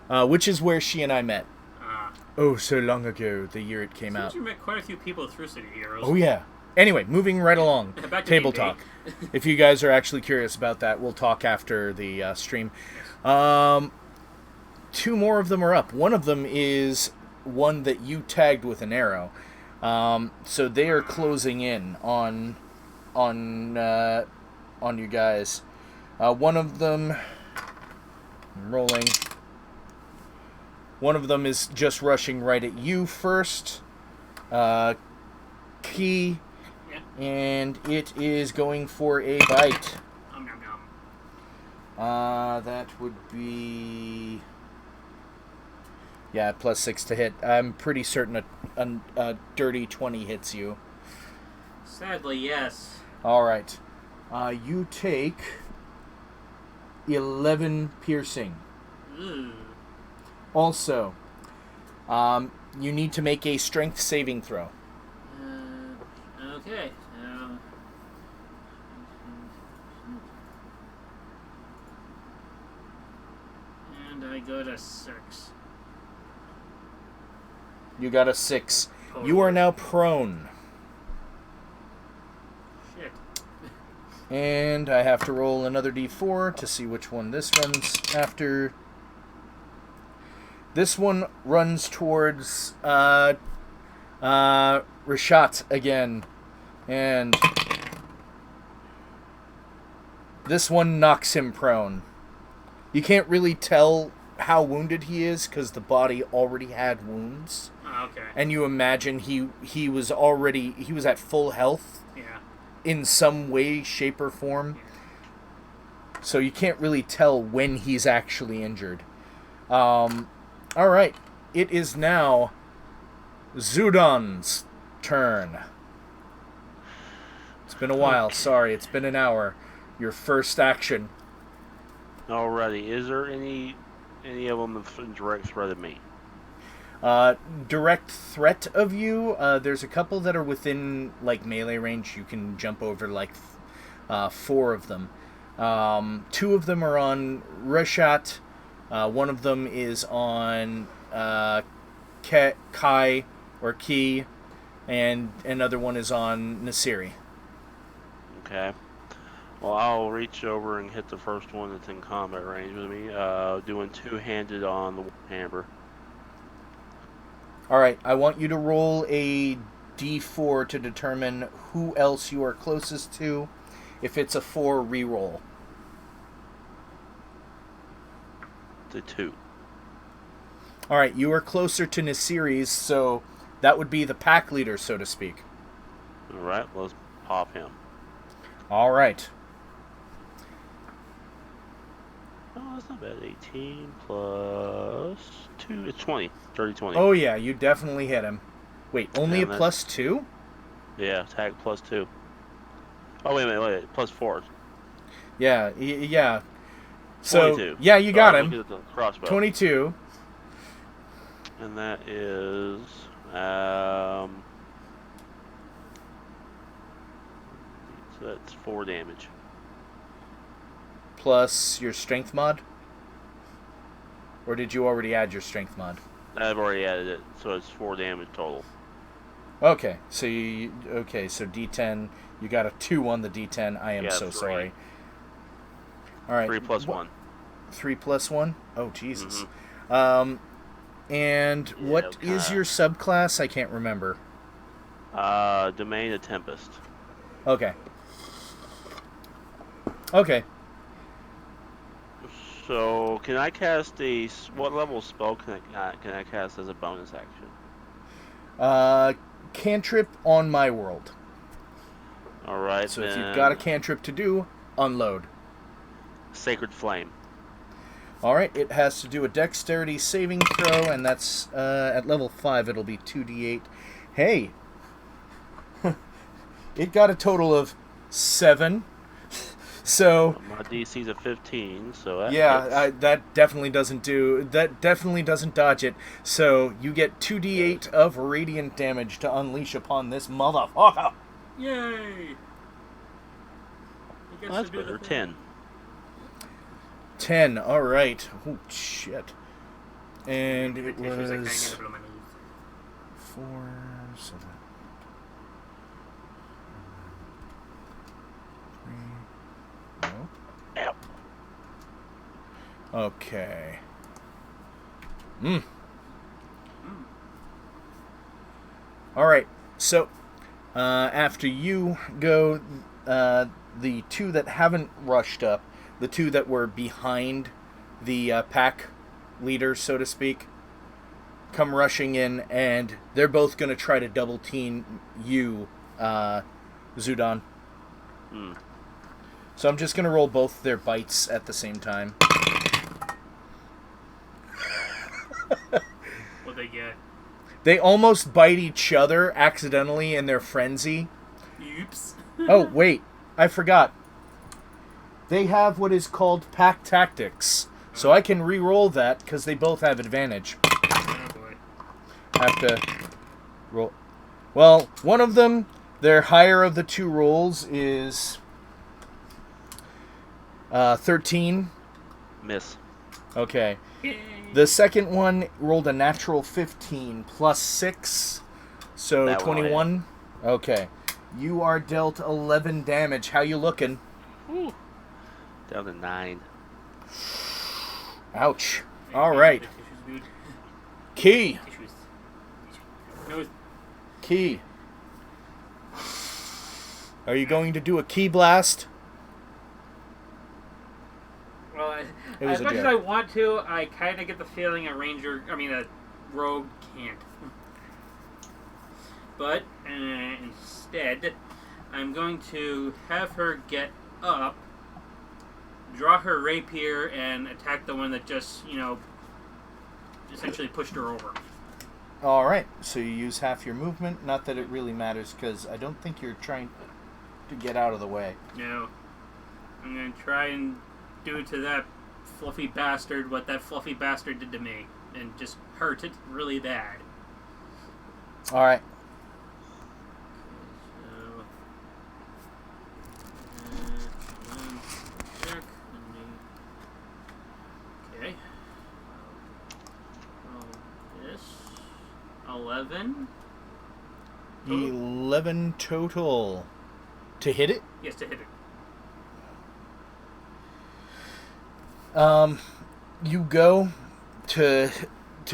Which is where she and I met. Oh, so long ago, the year it came out. You met quite a few people through City of Heroes. Oh, yeah. Anyway, moving right along. Back to Table D&D. talk. If you guys are actually curious about that, we'll talk after the stream. 2 more of them are up. One of them is one that you tagged with an arrow. So they are closing in on you guys. One of them, I'm rolling. One of them is just rushing right at you first. Key. Yeah. And it is going for a bite. Nom, nom, nom. That would be... Yeah, plus 6 to hit. I'm pretty certain a dirty 20 hits you. Sadly, yes. Alright. You take 11 piercing. Ooh. Also, you need to make a strength saving throw. Okay. And I go to 6. You got a 6. You are now prone. Shit. And I have to roll another d4 to see which one this runs after. This one runs towards Rashat again. And this one knocks him prone. You can't really tell how wounded he is because the body already had wounds. Okay. And you imagine he was at full health. Yeah. In some way, shape, or form. So you can't really tell when he's actually injured. Alright. It is now Zudon's turn. It's been a while. Sorry, it's been an hour. Your first action. Alrighty. Is there any of them in direct threat of me? Direct threat of you, there's a couple that are within, melee range. You can jump over, 4 of them. 2 of them are on Rashat. One of them is on, Kai, or Ki. And another one is on Nasiri. Okay. Well, I'll reach over and hit the first one that's in combat range with me, doing 2-handed on the hammer. Alright, I want you to roll a d4 to determine who else you are closest to. If it's a 4, re-roll. The 2. Alright, you are closer to Nasiri's, so that would be the pack leader, so to speak. Alright, let's pop him. All right. Oh, that's not bad. 18 plus 2. It's 20. 30, 20. Oh, yeah, you definitely hit him. Wait, only And a plus 2? Yeah, attack plus 2. Oh, wait a minute. Wait. Plus 4. Yeah, yeah. So, 22. yeah, you So got I him. look at the crossbow. 22. And that is... so that's 4 damage. Plus your strength mod? Or did you already add your strength mod? I've already added it, so it's 4 damage total. Okay, so so D10, you got a 2 on the D10. I am so 3. sorry. All right. 3 plus 1. 3 plus 1? Oh, Jesus. Mm-hmm. And what is your subclass? I can't remember. Domain of Tempest. Okay. Okay. So, can I cast what level spell can I cast as a bonus action? Cantrip on my world. All right. So if you've got a cantrip to do, unload. Sacred Flame. All right, it has to do a dexterity saving throw, and that's at level 5. It'll be 2d8. Hey, it got a total of 7. So my DC's a 15, so that that definitely doesn't dodge it. So you get 2d8 of radiant damage to unleash upon this motherfucker. Yay! Oh, that's better. 10. 10. All right. Oh shit. And it was 4, 7, 3. No. Yep. Okay. All right. So, after you go, the 2 that haven't rushed up, the 2 that were behind the pack leader, so to speak, come rushing in, and they're both going to try to double team you, Zudon. So I'm just going to roll both their bites at the same time. What'd they get? They almost bite each other accidentally in their frenzy. Oops. Oh, wait. I forgot. They have what is called pack tactics. So I can re-roll that because they both have advantage. Oh boy. I have to roll. Well, one of them, their higher of the 2 rolls is 13. Miss. Okay. Yay. The second one rolled a natural 15 plus 6, so That 21. Okay. You are dealt 11 damage. How you looking? Whew. Down to 9. Ouch. All right. Key. No, Key. Are you going to do a key blast? well, It was as a much as joke. I want to, I kind of get the feeling a rogue can't. But instead, I'm going to have her get up, draw her rapier, and attack the one that just, essentially pushed her over. All right. So you use half your movement. Not that it really matters, because I don't think you're trying to get out of the way. No. I'm going to try and do to that fluffy bastard what that fluffy bastard did to me. And just hurt it really bad. All right. Okay. Roll this. 11. Total? 11 total. To hit it? Yes, to hit it. You go to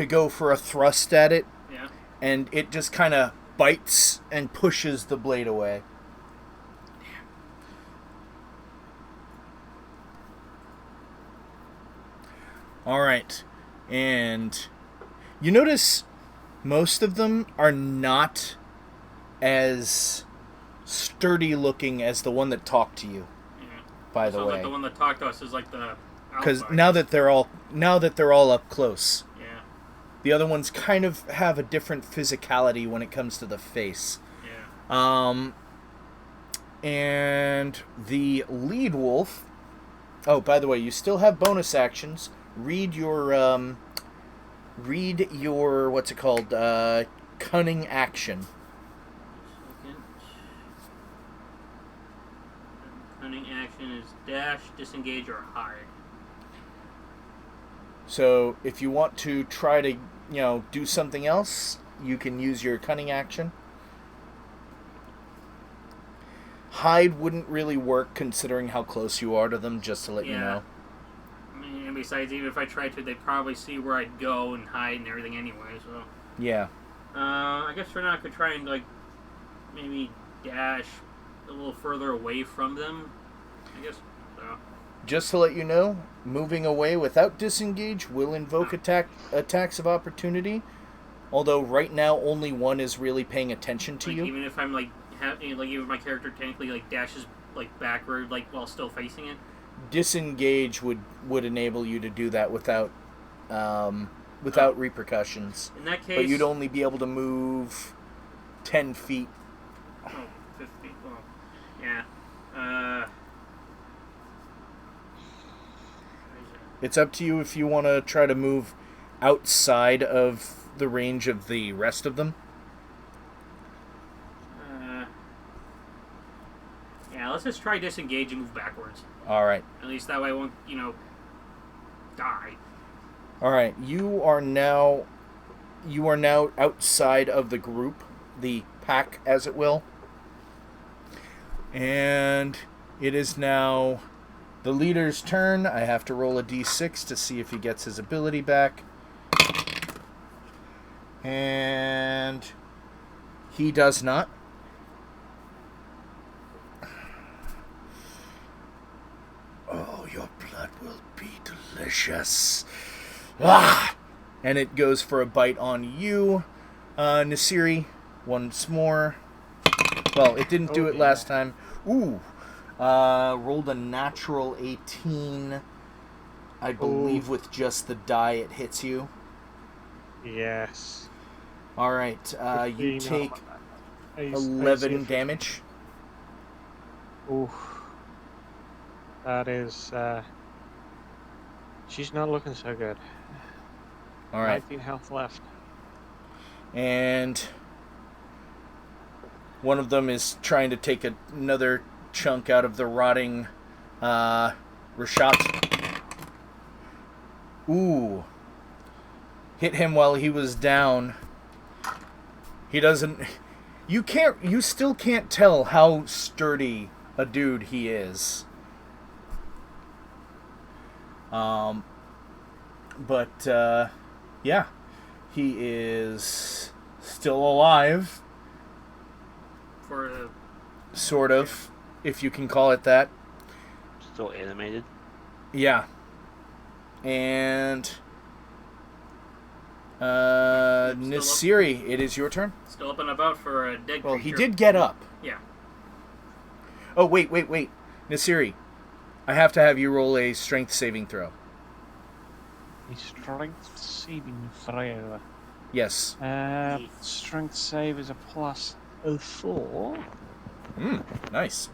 go for a thrust at it, Yeah. and it just kind of bites and pushes the blade away. All right. And you notice most of them are not as sturdy looking as the one that talked to you. Yeah. By the So way, like the one that talked to us is like the. because alpha. now that they're all up close, Yeah. the other ones kind of have a different physicality when it comes to the face. Yeah. And the lead wolf. Oh, by the way, you still have bonus actions. Read your what's it called? Cunning action. Second. Cunning action is dash, disengage, or hide. So if you want to try to, do something else, you can use your cunning action. Hide wouldn't really work considering how close you are to them, just to let you know. I mean, and besides, even if I tried to, they'd probably see where I'd go and hide and everything anyway, so... Yeah. I guess for now I could try and, like, maybe dash a little further away from them, I guess, so... Just to let you know, moving away without disengage will invoke attacks of opportunity, although right now only one is really paying attention to like, you. Even if I'm, like, even if my character technically, like, dashes, like, backward, like, while still facing it? Disengage would enable you to do that without repercussions. In that case... But you'd only be able to move 10 feet. Oh, 50, well, yeah. It's up to you if you want to try to move outside of the range of the rest of them. Yeah, let's just try disengage and move backwards. Alright. At least that way I won't, die. Alright, you are now outside of the group, the pack, as it will. And it is now the leader's turn. I have to roll a d6 to see if he gets his ability back. And he does not. Oh, your blood will be delicious. Ah! And it goes for a bite on you. Nasiri, once more. Well, it didn't do it last time. Ooh. Rolled a natural 18. I believe with just the die it hits you. Yes. Alright, you take 11 damage. Ooh. That is, she's not looking so good. Alright. 19 health left. And one of them is trying to take another chunk out of the rotting Rashat. Ooh. Hit him while he was down. He doesn't... You still can't tell how sturdy a dude he is. Yeah. He is still alive. Sort of, if you can call it that. Still animated? Yeah. And Nasiri, it is your turn. Still up and about for a dead Well, creature. he did get up. Yeah. Oh, wait. Nasiri, I have to have you roll a strength saving throw. A strength saving throw. Yes. Strength save is a plus 4. Nice.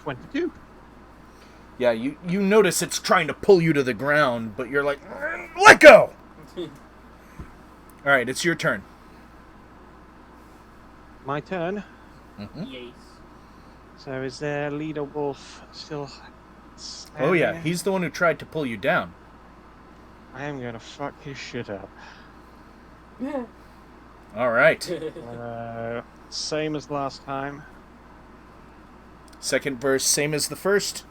22. Yeah, you notice it's trying to pull you to the ground, but you're like, let go! Alright, it's your turn. My turn. Mm-hmm. Yes. So is there leader wolf still Oh yeah, standing? he's the one who tried to pull you down. I am gonna fuck his shit up. Alright. Same as last time. Second verse, same as the first.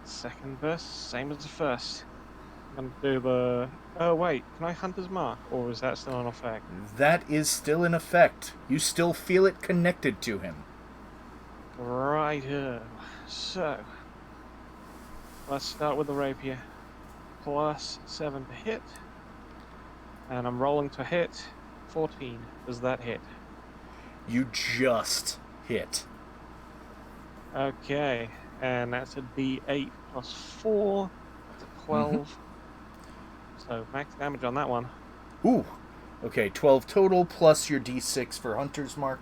Second verse, same as the first. I'm gonna do the... Oh wait, can I Hunter's Mark? Or is that still in effect? That is still in effect. You still feel it connected to him. Right. So, let's start with the rapier. Plus 7 to hit. And I'm rolling to hit. 14. Does that hit? You just hit. Okay, and that's a D8 plus 4. That's a 12. So max damage on that one. Ooh. Okay, 12 total plus your D6 for Hunter's Mark.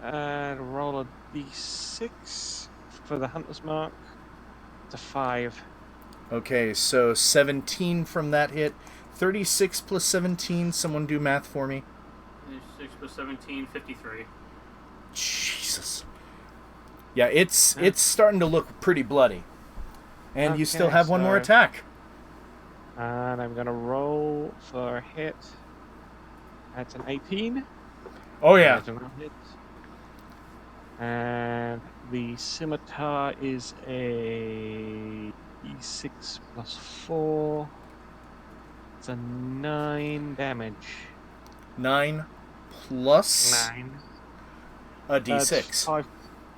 And roll a D6 for the Hunter's Mark. It's a 5. Okay, so 17 from that hit. 36 plus 17. Someone do math for me. 6 plus 17, 53. Jesus. Yeah, it's starting to look pretty bloody. And you still Okay, have one more so- attack. And I'm going to roll for a hit. That's an 18. Oh, yeah. That's another hit. And the scimitar is a D6 plus 4. It's a 9 damage. 9 plus 9. a D6.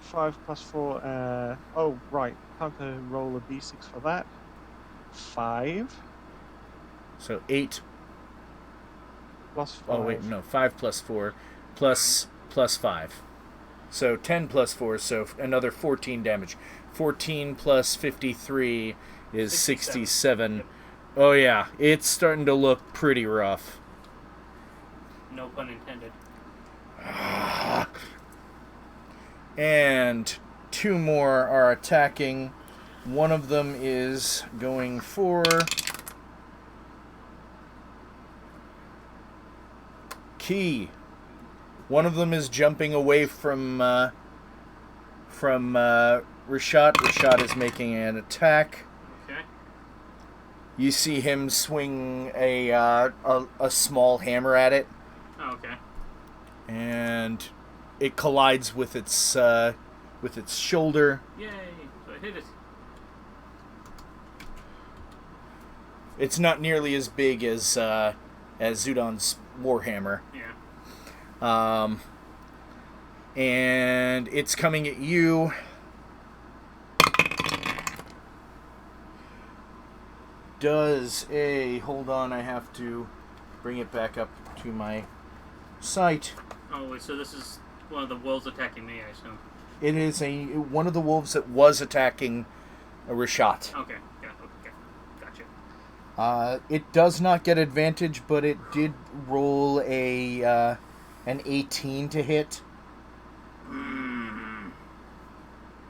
5 plus 4. Oh, right. Time to roll a D6 for that. 5 So 8. plus 5. Oh, wait, no. 5 plus 4 plus 5. So 10 plus 4, so another 14 damage. 14 plus 53 is 67. Oh, yeah. It's starting to look pretty rough. No pun intended. And 2 more are attacking. One of them is going for Key. One of them is jumping away from Rashad. Rashad is making an attack. Okay. You see him swing a small hammer at it, Oh, okay. and it collides with its shoulder. Yay! So I hit it. It's not nearly as big as Zudon's warhammer. Yeah. And it's coming at you. Hold on, I have to bring it back up to my site. Oh, wait, so this is one of the wolves attacking me, I assume. It is one of the wolves that was attacking Rashat. Okay, yeah, okay. Gotcha. It does not get advantage, but it did roll an 18 to hit.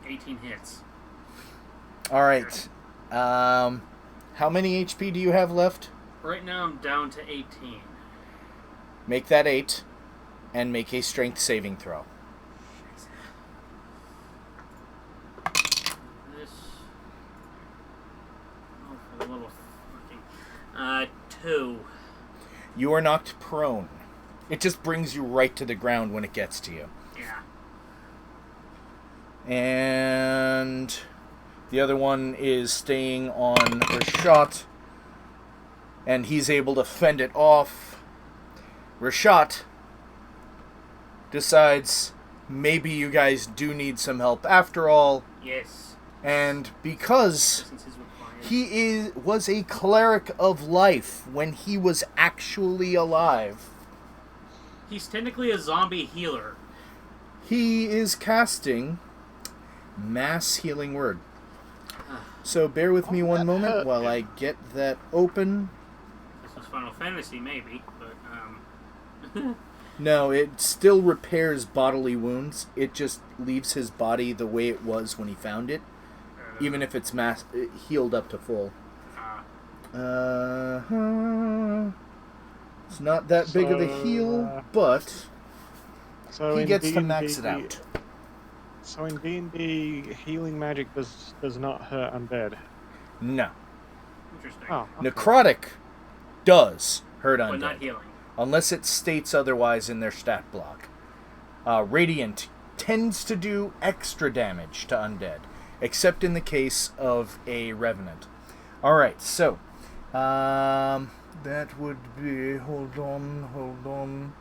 18 hits. All right. How many HP do you have left? Right now I'm down to 18. Make that 8, and make a strength saving throw. This... Oh, for the little fucking... 2. You are knocked prone. It just brings you right to the ground when it gets to you. Yeah. And the other one is staying on Rashat, and he's able to fend it off. Rashat decides maybe you guys do need some help after all, Yes. and because Since he's required. he was a cleric of life when he was actually alive, He's technically a zombie healer. he is casting Mass Healing Word. So bear with me one moment while I get that open. This was Final Fantasy, maybe, but, No, it still repairs bodily wounds. It just leaves his body the way it was when he found it, even if it's healed up to full. It's not that big of a heal, but So he in gets to D&D max it out. So in D&D, healing magic does not hurt undead. No. Interesting. Oh, okay. Necrotic does hurt But not undead, healing. unless it states otherwise in their stat block. Radiant tends to do extra damage to undead, except in the case of a revenant. Alright, so that would be, hold on.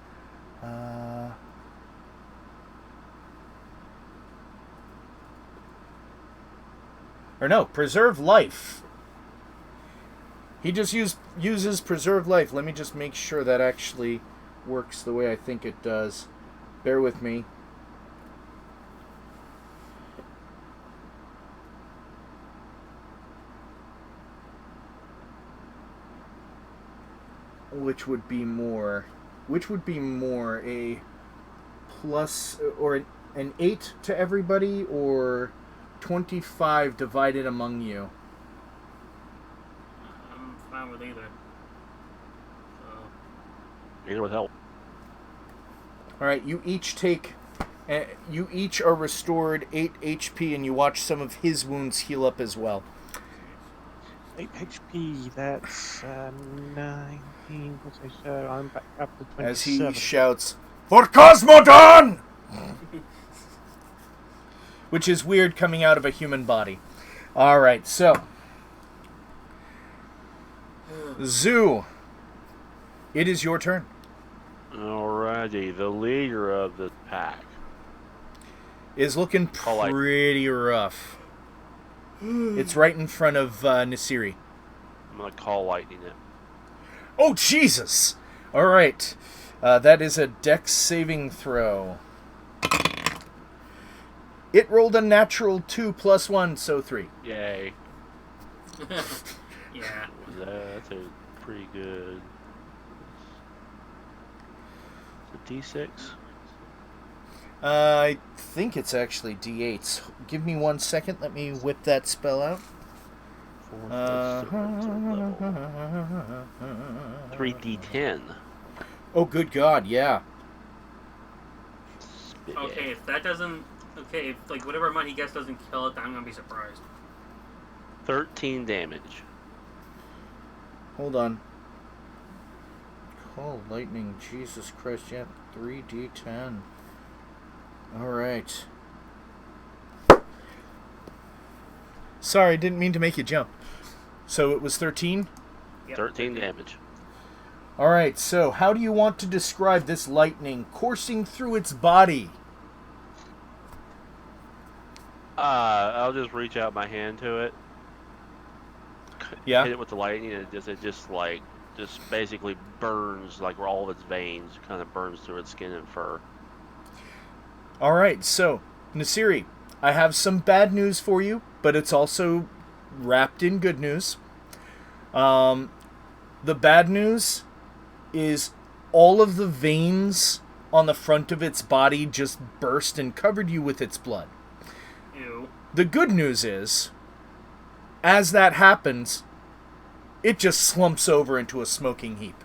Or no, preserve life. He just uses preserve life. Let me just make sure that actually works the way I think it does. Bear with me. Which would be more? A plus or an 8 to everybody, or 25 divided among you? I'm fine with either. So, Either would help. All right, you each are restored 8 HP, and you watch some of his wounds heal up as well. 8 HP, that's 19. So I'm back up to 27. As he shouts, "For Cosmodon!" Which is weird coming out of a human body. All right, so Zoo, it is your turn. Alrighty, the leader of the pack Is looking pretty rough. It's right in front of Nasiri. I'm gonna call lightning it. Oh, Jesus! All right. That is a Dex saving throw. It rolled a natural 2 plus 1, so 3. Yay. yeah. That's a pretty good. It's a D6. I think it's actually D8s. Give me 1 second. Let me whip that spell out. 3D10. Oh, good God, yeah. Okay, if that doesn't... Okay, if, like, whatever amount he gets doesn't kill it, then I'm gonna be surprised. 13 damage. Hold on. Call lightning. Jesus Christ, yeah. 3D10. Alright. Sorry, didn't mean to make you jump. So it was 13? Yep. 13 damage. Alright, so how do you want to describe this lightning coursing through its body? I'll just reach out my hand to it. Yeah? Hit it with the lightning, and it just basically burns, like all of its veins, kind of burns through its skin and fur. Alright, so, Nasiri, I have some bad news for you, but it's also wrapped in good news. The bad news is all of the veins on the front of its body just burst and covered you with its blood. Ew. The good news is, as that happens, it just slumps over into a smoking heap.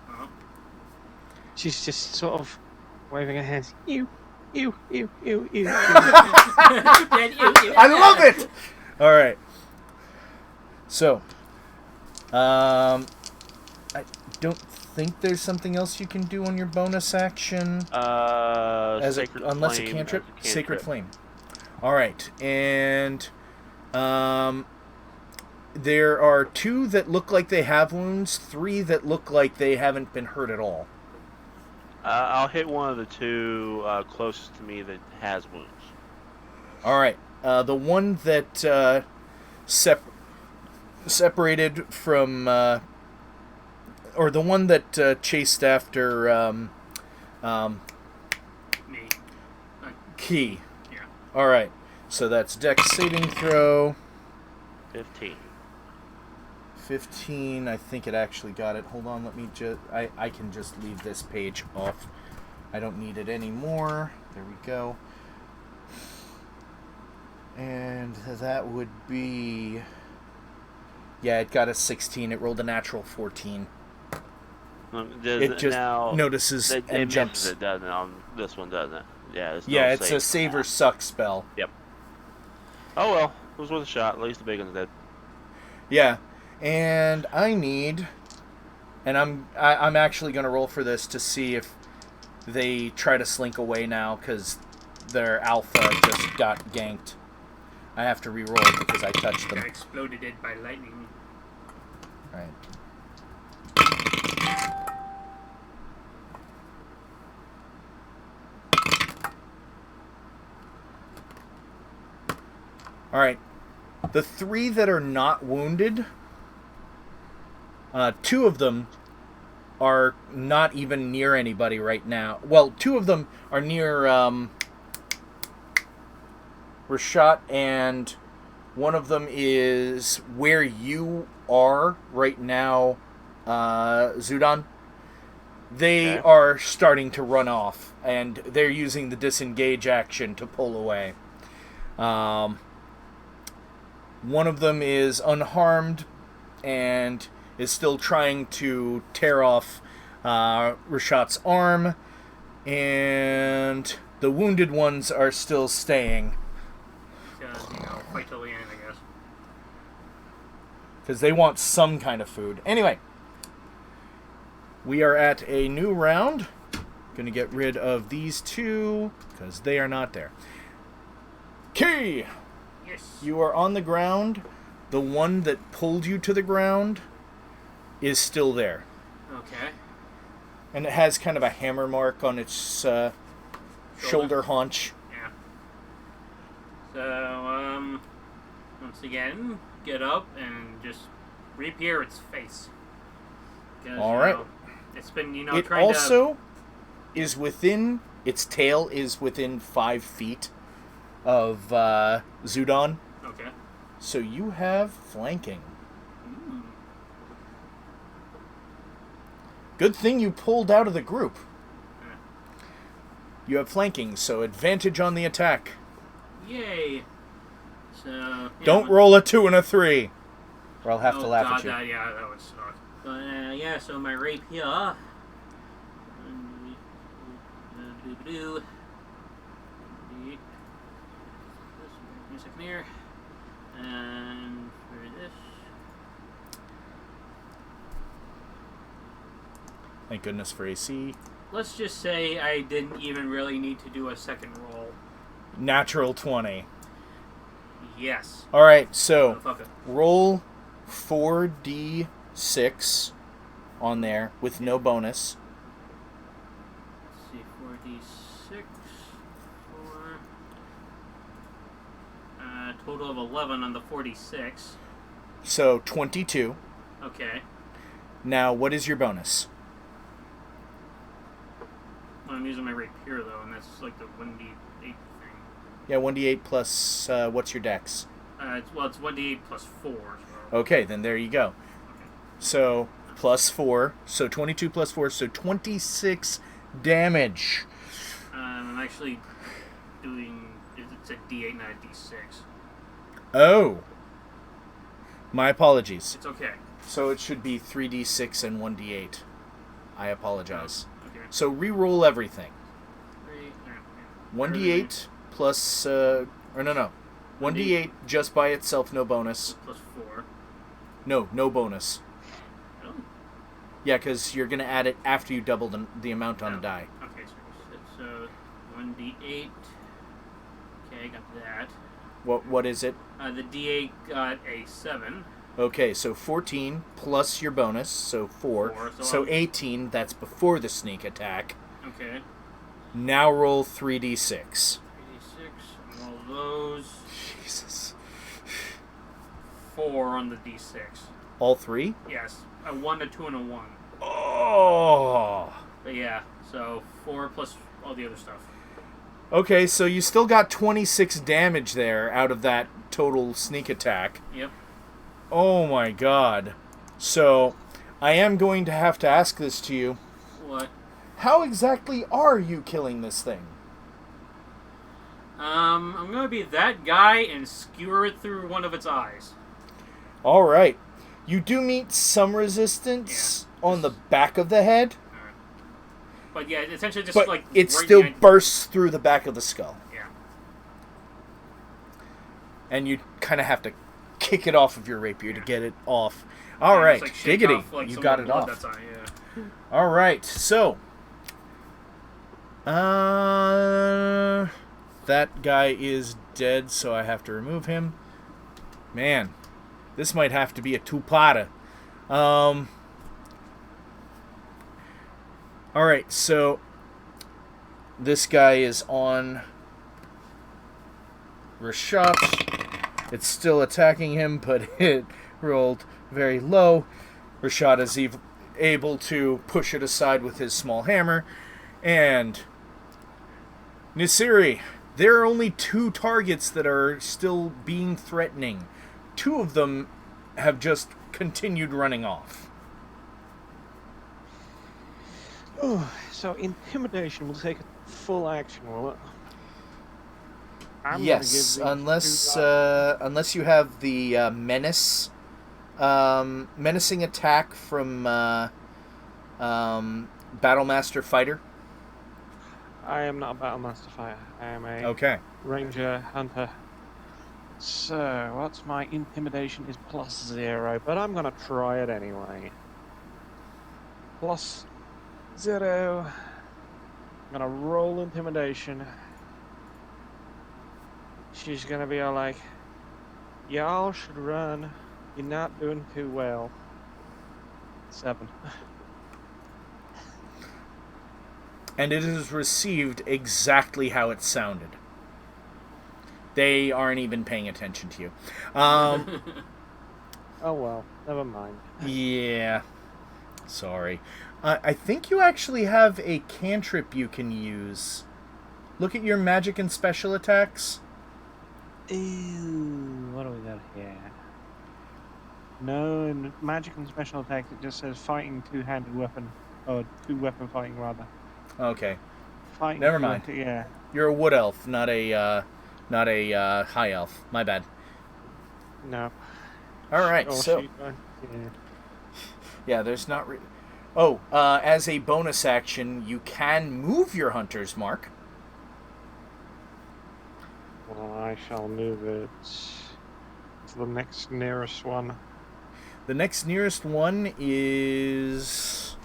Well, She's just sort of waving her hands. Ew, ew, ew, ew, ew. I love it! Alright. So, I don't think there's something else you can do on your bonus action. Unless a cantrip? Sacred Flame. Alright, and there are 2 that look like they have wounds, 3 that look like they haven't been hurt at all. I'll hit one of the 2 closest to me that has wounds. Alright, the one that separated from, or the one that chased after me. Key. Yeah. Alright, so that's Dex saving throw. 15. 15, I think it actually got it. Hold on, let me just... I can just leave this page off. I don't need it anymore. There we go. And that would be... Yeah, it got a 16. It rolled a natural 14. It just notices and jumps. It doesn't on this one, doesn't it? Yeah, it's a save or suck spell. Yep. Oh well, it was worth a shot. At least the big one's dead. Yeah, and I need, and I'm actually gonna roll for this to see if they try to slink away now because their alpha just got ganked. I have to re-roll because I touched them. I exploded it by lightning. Right. Alright. The 3 that are not wounded, 2 of them are not even near anybody right now. Well, 2 of them are near Rashad, and one of them is where you are right now, Zudan. They are starting to run off, and they're using the disengage action to pull away. One of them is unharmed and is still trying to tear off Rashad's arm, and the wounded ones are still staying. Fight till the end, I guess. Because they want some kind of food. Anyway, we are at a new round. Going to get rid of these 2, because they are not there. Key! Yes. You are on the ground. The one that pulled you to the ground is still there. Okay. And it has kind of a hammer mark on its shoulder haunch. Yeah. So, once again, get up and just rapier its face. All right. It's been, it trying also is within, its tail is within 5 feet of Zudan. Okay. So you have flanking. Ooh. Good thing you pulled out of the group. You have flanking, so advantage on the attack. Yay. So, yeah, Don't roll a 2 and a 3, or I'll have to laugh at you. That would suck. But, yeah, so my rapier. Second here. And for this. Thank goodness for AC. Let's just say I didn't even really need to do a second roll. Natural 20. Yes. Alright, so Motherfucker. roll 4d6 on there with no bonus. Let's see, 4d6. 4. Total of 11 on the 46. So 22. Okay. Now, what is your bonus? Well, I'm using my rapier though, and that's like the 1d8 thing. Yeah, 1d8 plus, what's your dex? It's 1d8 plus 4. So. Okay, then there you go. Okay. So, plus 4. So 22 plus 4, so 26 damage. I'm actually doing... It's a d8, not a d6. Oh. My apologies. It's okay. So it should be 3d6 and 1d8. I apologize. Okay. So re-roll everything. 3, 1d8 plus, or no. 1d8 just by itself, no bonus. Plus 4. No bonus. Really? Yeah, because you're going to add it after you double the amount on the die. Okay, so 1d8. Okay, got that. What is it? The d8 got a 7. Okay, so 14 plus your bonus, so 4. So 18, that's before the sneak attack. Okay. Now roll 3d6. 3d6, and all those. Jesus. 4 on the d6. All 3? Yes, a 1, a 2, and a 1. Oh! But yeah, so 4 plus all the other stuff. Okay, so you still got 26 damage there out of that total sneak attack. Yep. Oh my god. So, I am going to have to ask this to you. What? How exactly are you killing this thing? I'm gonna be that guy and skewer it through one of its eyes. Alright. You do meet some resistance on the back of the head. Alright. But yeah, essentially just But like... it right still behind... bursts through the back of the skull. Yeah. And you kind of have to kick it off of your rapier to get it off. Alright, just, like, giggity. off, like, You some got of it the blood off. that's on it, yeah. Alright, so... that guy is dead, so I have to remove him. Man, this might have to be a two-parter. Alright, so... this guy is on... Rashad. It's still attacking him, but it rolled very low. Rashad is able to push it aside with his small hammer. And Nisiri, there are only 2 targets that are still being threatening. 2 of them have just continued running off. Oh, so intimidation will take full action, will it? I'm Yes, gonna give unless you have the menacing attack from Battlemaster Fighter. I am not a Battlemaster fighter. I am a Ranger Hunter. So, what's my intimidation is +0, but I'm gonna try it anyway. +0. I'm gonna roll intimidation. She's gonna be all like, y'all should run. You're not doing too well. 7. And it is received exactly how it sounded. They aren't even paying attention to you. Oh well, never mind. Yeah. Sorry. I think you actually have a cantrip you can use. Look at your magic and special attacks. Ooh, what do we got here? No, in magic and special attacks it just says fighting two-handed weapon. Or two-weapon fighting, rather. Okay. Fighting Never mind. Yeah. You're a wood elf, not a high elf. My bad. No. Alright, so... Yeah, there's not... as a bonus action, you can move your hunter's mark. Well, I shall move it to the next nearest one. The next nearest one is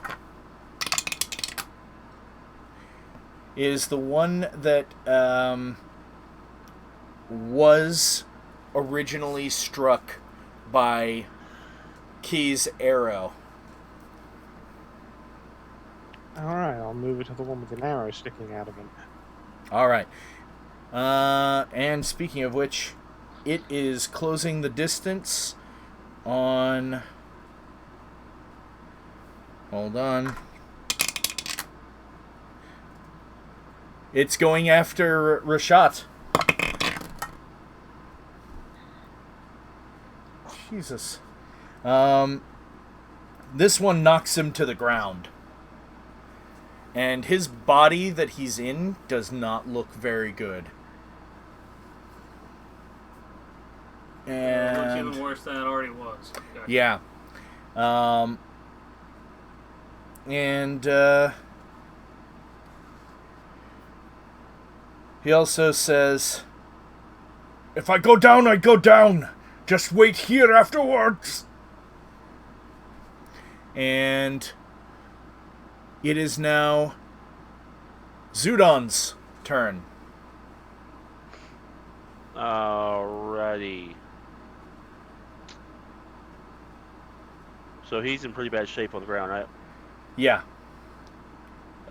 the one that was originally struck by Key's arrow. Alright, I'll move it to the one with an arrow sticking out of it. Alright. And speaking of which, it is closing the distance on... Hold on. It's going after Rashat. Jesus. This one knocks him to the ground. And his body that he's in does not look very good. And it looks even worse than it already was. Okay. Yeah. He also says, "If I go down, I go down. Just wait here afterwards." And it is now Zudon's turn. Alrighty. So he's in pretty bad shape on the ground, right? Yeah.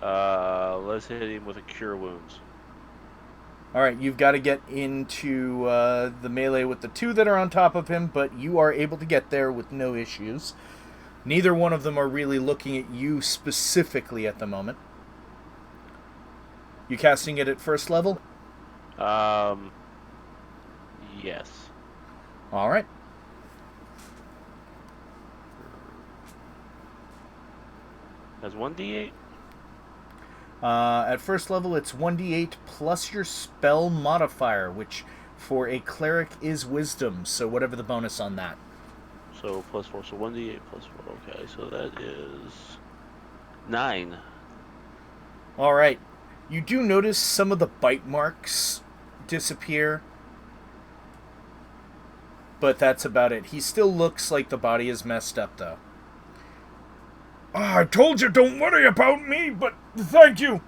Let's hit him with a Cure Wounds. Alright, you've got to get into the melee with the 2 that are on top of him, but you are able to get there with no issues. Neither one of them are really looking at you specifically at the moment. You casting it at first level? Yes. Alright. That's 1d8? At first level, it's 1d8 plus your spell modifier, which for a cleric is wisdom, so whatever the bonus on that. So +4, so 1d8 +4. Okay, so that is 9. Alright. You do notice some of the bite marks disappear, but that's about it. He still looks like the body is messed up, though. I told you don't worry about me, but thank you.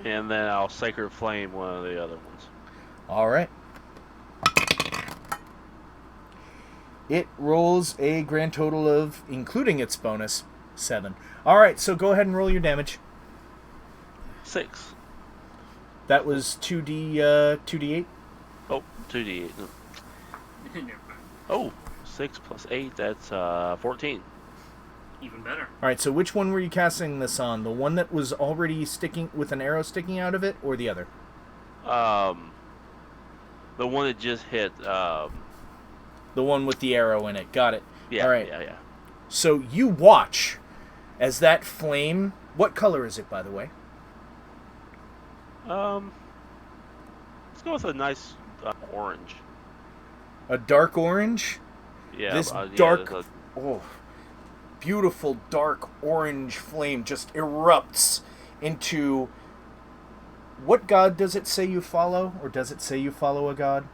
And then I'll Sacred Flame one of the other ones. Alright. It rolls a grand total of, including its bonus, 7. Alright, so go ahead and roll your damage. 6. That was 2d8? Oh, 2d8. No. Oh, 6 plus 8, that's 14. Even better. All right, so which one were you casting this on? The one that was already sticking with an arrow sticking out of it, or the other? The one that just hit. The one with the arrow in it. Got it. Yeah. All right. Yeah. So you watch as that flame. What color is it, by the way? Let's go with a nice orange. A dark orange. Yeah. This yeah, dark, there's beautiful dark orange flame just erupts into. What god does it say you follow, or does it say you follow a god?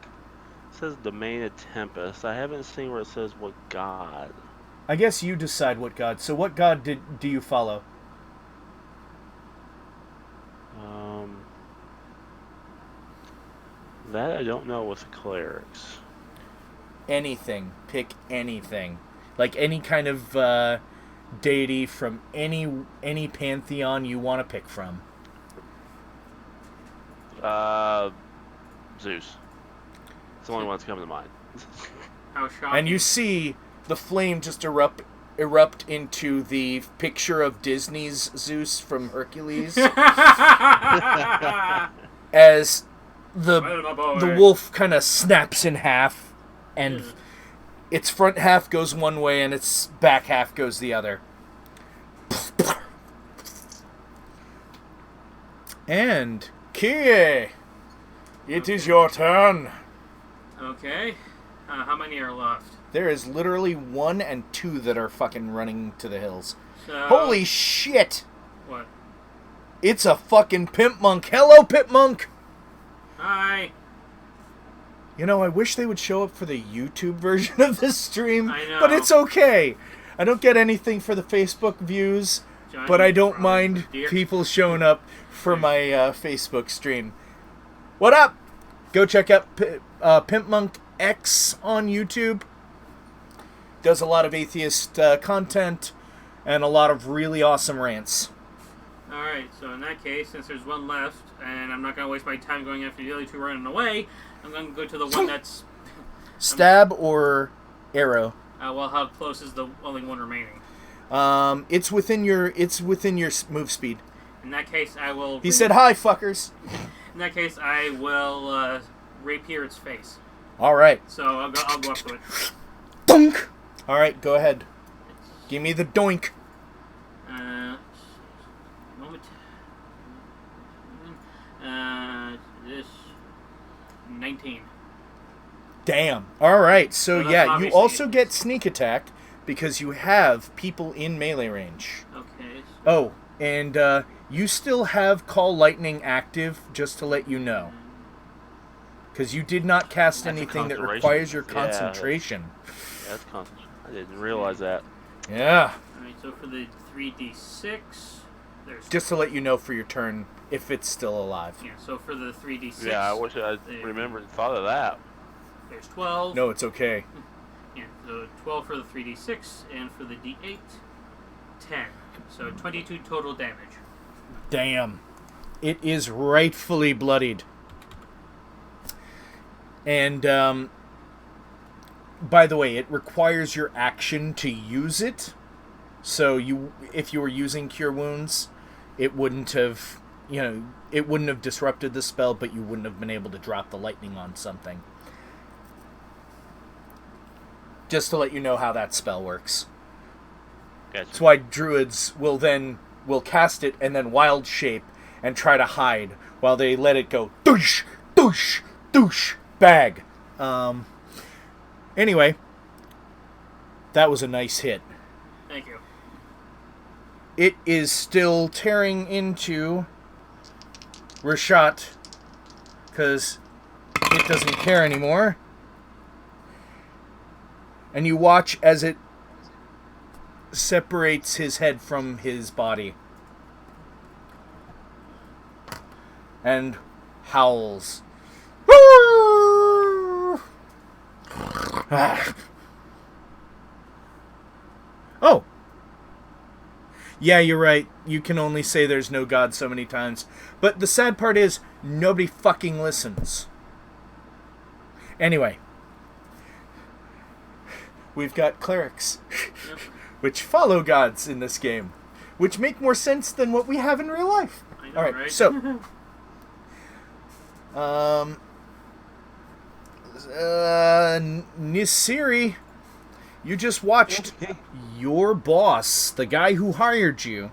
It says Domain of Tempest. I haven't seen where it says what god. I guess you decide what god. So what god do you follow? That I don't know with the clerics. Anything. Pick anything. Like any kind of deity from any pantheon you want to pick from. Zeus. It's the only one that's coming to mind. How shocking. And you see the flame just erupt into the picture of Disney's Zeus from Hercules. As the wolf kind of snaps in half, and its front half goes one way and its back half goes the other. And Kie, it is your turn. Okay. How many are left? There is literally 1 and 2 that are fucking running to the hills. So, Holy shit! What? It's a fucking pimp monk. Hello, pimp monk! Hi. You know, I wish they would show up for the YouTube version of this stream. I know. But it's okay. I don't get anything for the Facebook views, Johnny but I don't from mind Deer. people showing up for my Facebook stream. What up? Go check out Pimp Monk X on YouTube. Does a lot of atheist content and a lot of really awesome rants. Alright, so in that case, since there's one left, and I'm not going to waste my time going after the other two running away, I'm going to go to the one that's... Stab or arrow? Well, how close is the only one remaining? It's within your move speed. In that case, I will... He said, "Hi, fuckers." In that case, I will rapier its face. All right. So I'll go up to it. Dunk. All right, go ahead. Give me the doink. Moment. This 19. Damn. All right. So Well, that's yeah, you obviously- also get sneak attack because you have people in melee range. Okay. Oh, and you still have Call Lightning active, just to let you know. Because you did not cast That's a anything that concentration. requires your Yeah, concentration. That's concentration. I didn't realize that. Yeah. Alright, so for the 3d6, there's... Just to let you know for your turn, if it's still alive. Yeah, so for the 3d6... Yeah, I wish I remembered and thought of that. There's 12. No, it's okay. Yeah, so 12 for the 3d6, and for the d8, 10. So 22 total damage. Damn. It is rightfully bloodied. And, by the way, it requires your action to use it. So if you were using Cure Wounds, it wouldn't have, it wouldn't have disrupted the spell, but you wouldn't have been able to drop the lightning on something. Just to let you know how that spell works. Gotcha. That's why druids will cast it and then wild shape and try to hide while they let it go doosh, doosh, doosh, bag. Anyway, that was a nice hit. Thank you. It is still tearing into Rashat because it doesn't care anymore. And you watch as it separates his head from his body. And howls. Oh. Yeah, you're right. You can only say there's no God so many times. But the sad part is, nobody fucking listens. Anyway. we've got clerics, Yep. which follow gods in this game, which make more sense than what we have in real life. I know, All right, right? so Nisiri, you just watched Okay. your boss, the guy who hired you,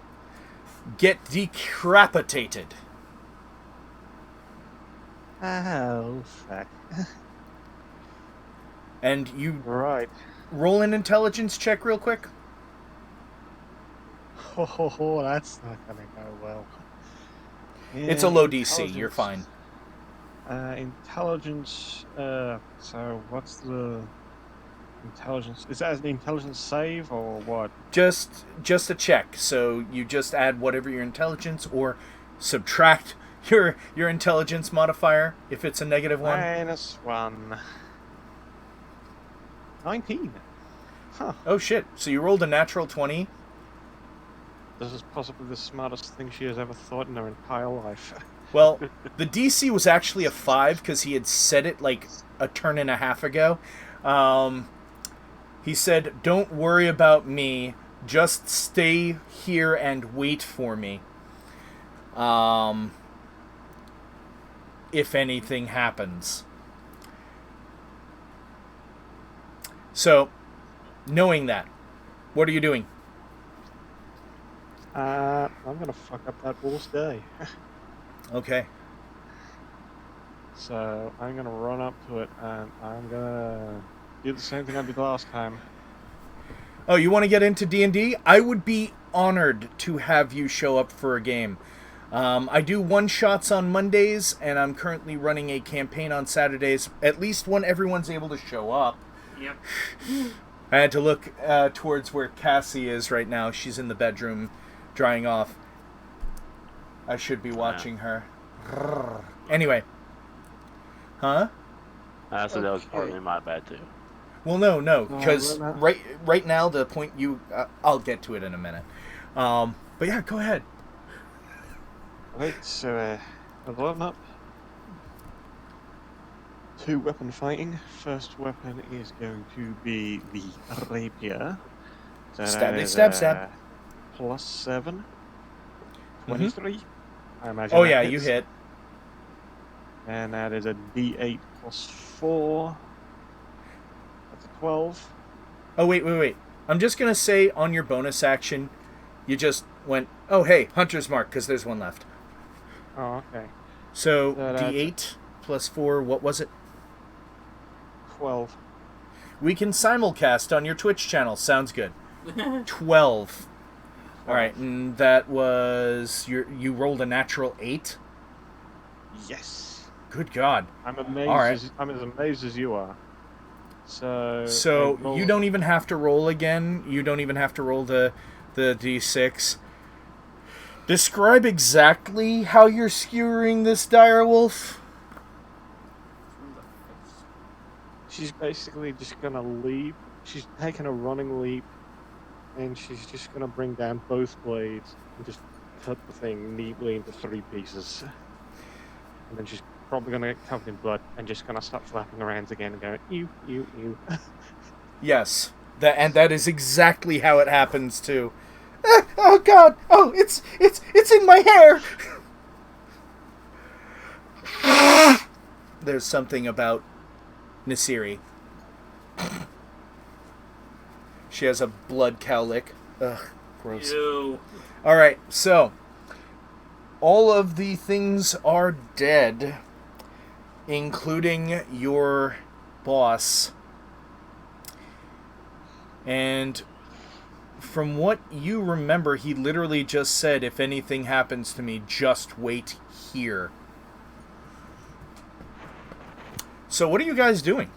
get decapitated. Oh, fuck. And you Right. roll an intelligence check real quick. Oh, that's not gonna go well. It's a low DC, you're fine. Intelligence, so what's the intelligence? Is that an intelligence save or what? Just a check. So you just add whatever your intelligence or subtract your intelligence modifier if it's a -1. -1. 19. Huh. Oh shit. So you rolled a natural 20. This is possibly the smartest thing she has ever thought in her entire life. Well, the DC was actually a 5 because he had said it like a turn and a half ago. He said, "Don't worry about me. Just stay here and wait for me. If anything happens." So, knowing that, what are you doing? I'm gonna fuck up that wolf's day. Okay. So I'm gonna run up to it and I'm gonna do the same thing I did last time. Oh, you want to get into D&D? I would be honored to have you show up for a game. I do one-shots on Mondays, and I'm currently running a campaign on Saturdays, at least when everyone's able to show up. Yep. I had to look towards where Cassie is right now. She's in the bedroom drying off. I should be watching her. Anyway. Huh? So that was partly my bad too. Well, no, No, because we're not. right now the point you... I'll get to it in a minute. But yeah, go ahead. Right, so I've leveled up. 2 weapon fighting. First weapon is going to be the rapier. So Stab that it, is, stab. +7. 23. I imagine Oh that yeah, hits. you hit. And that is a D8 +4. That's a 12. Oh, wait. I'm just going to say on your bonus action, you just went, oh, hey, Hunter's Mark, because there's one left. Oh, okay. So, So that's- D8 +4, what was it? 12. We can simulcast on your Twitch channel. Sounds good. 12. All right, and that was... you rolled a natural 8? Yes. Good God. I'm amazed. All right. I'm as amazed as you are. So I roll- you don't even have to roll again. You don't even have to roll the D6. Describe exactly how you're skewering this direwolf. She's basically just gonna leap. She's taking a running leap, and she's just gonna bring down both blades and just cut the thing neatly into 3 pieces. And then she's probably gonna get covered in blood and just gonna start flapping her hands again and going, ew. Yes, that is exactly how it happens too. Oh God! Oh, it's in my hair. There's something about Nisiri. She has a blood cowlick. Ugh, gross. Ew. All right, so all of the things are dead, including your boss. And from what you remember, he literally just said, if anything happens to me, just wait here. So what are you guys doing?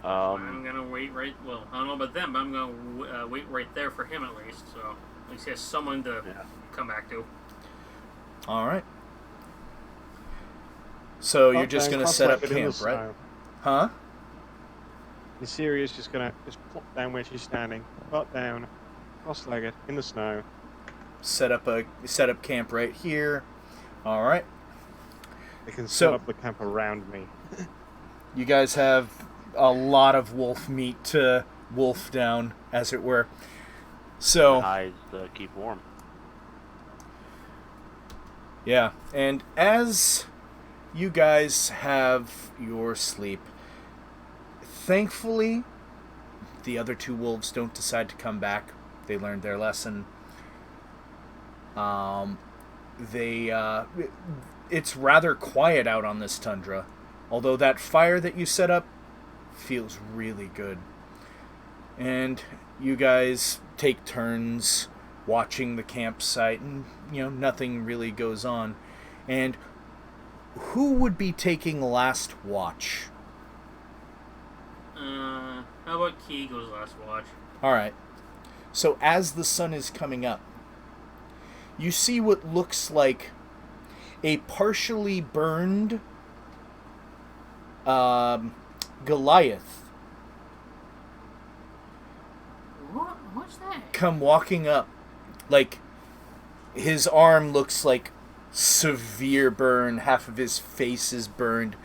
I'm gonna wait right. Well, I don't know about them, but I'm gonna wait right there for him at least. So at least he has someone to come back to. All right. So you're just going to set up camp, right? Huh? Nisiri is just gonna plop down where she's standing, butt down, cross-legged in the snow. Set up camp right here. All right. They can So- set up the camp around me. You guys have a lot of wolf meat to wolf down, as it were. So hides to keep warm. Yeah, and as you guys have your sleep, thankfully, the other two wolves don't decide to come back. They learned their lesson. It's rather quiet out on this tundra, although that fire that you set up feels really good. And you guys take turns watching the campsite, and nothing really goes on. And who would be taking last watch? How about Key goes last watch? Alright. So as the sun is coming up, you see what looks like a partially burned Goliath What's that? come walking up. Like, his arm looks like severe burn. Half of his face is burned.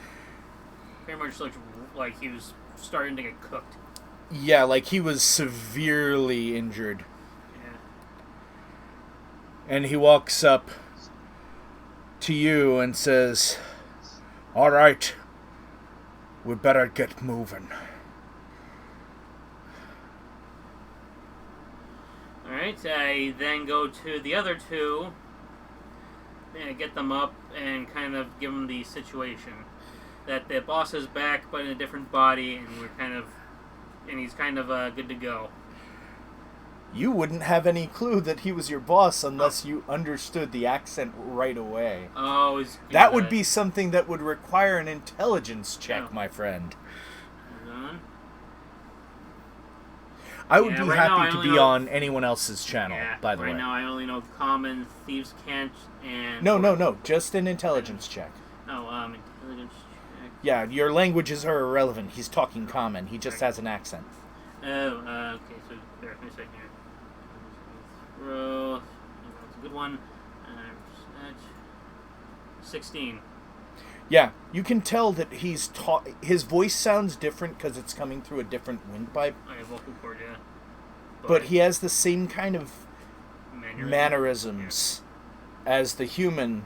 Pretty much looks like he was starting to get cooked. Yeah, like he was severely injured. Yeah. And he walks up to you and says, "All right, we better get moving." Alright, I then go to the other two, get them up, and kind of give them the situation. That the boss is back, but in a different body, and he's kind of good to go. You wouldn't have any clue that he was your boss unless you understood the accent right away. Oh, that would be something that would require an intelligence check, my friend. Hold on. I would be right happy now to be on anyone else's channel, by the way. Right now I only know Common, Thieves' Cant, and... No, just an intelligence check. Oh, intelligence check. Yeah, your languages are irrelevant. He's talking common. He just has an accent. Oh, okay, so bear with me a second here. Roll. That's a good one. 16. Yeah, you can tell that his voice sounds different because it's coming through a different windpipe. I have vocal cord, yeah. But he has the same kind of mannerisms as the human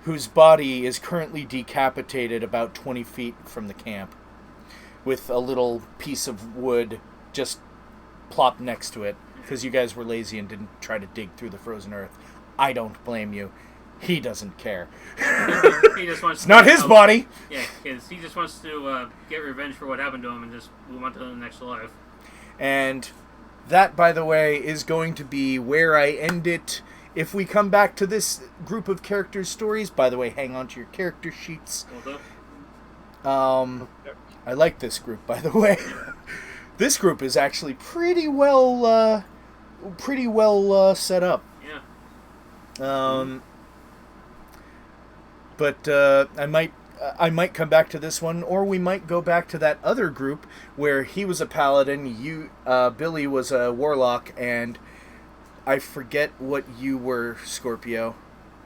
whose body is currently decapitated about 20 feet from the camp, with a little piece of wood just plopped next to it, because you guys were lazy and didn't try to dig through the frozen earth. I don't blame you. He doesn't care. He just wants it's not his body! Yeah, because he just wants to get revenge for what happened to him and just move on to the next life. And that, by the way, is going to be where I end it. If we come back to this group of characters' stories, by the way, hang on to your character sheets. I like this group, by the way. This group is actually pretty well set up. Yeah. But I might come back to this one, or we might go back to that other group where he was a paladin, Billy was a warlock, and I forget what you were, Scorpio.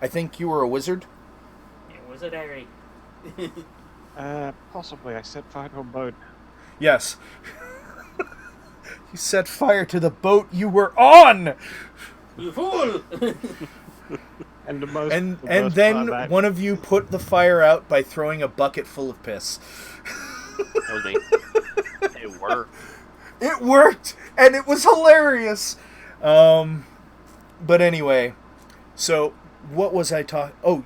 I think you were a wizard? Yeah, wizardary. Possibly. I set fire to a boat. Yes. You set fire to the boat you were on! You fool! And then one of you put the fire out by throwing a bucket full of piss. That was me. It worked. It worked, and it was hilarious. But anyway, so what was I talking? Oh,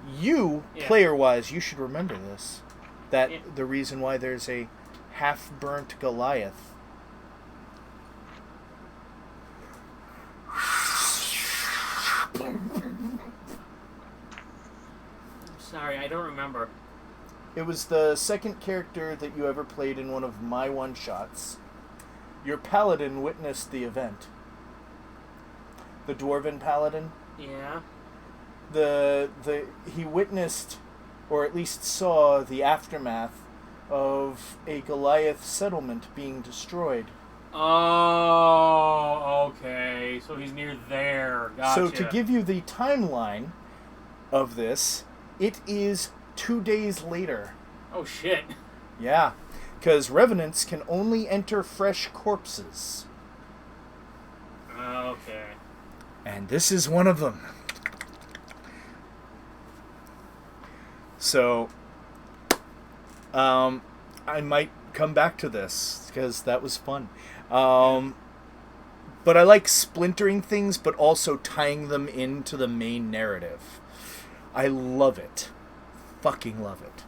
player-wise, you should remember this. That the reason why there's a half-burnt Goliath. Sorry, I don't remember. It was the second character that you ever played in one of my one-shots. Your paladin witnessed the event. The dwarven paladin. Yeah. He witnessed, or at least saw, the aftermath of a Goliath settlement being destroyed. Oh, okay. So he's near there. Gotcha. So to give you the timeline of this, it is 2 days later. Oh, shit. Yeah. Because revenants can only enter fresh corpses. Okay. And this is one of them. So, I might come back to this, because that was fun. But I like splintering things, but also tying them into the main narrative. I love it. Fucking love it.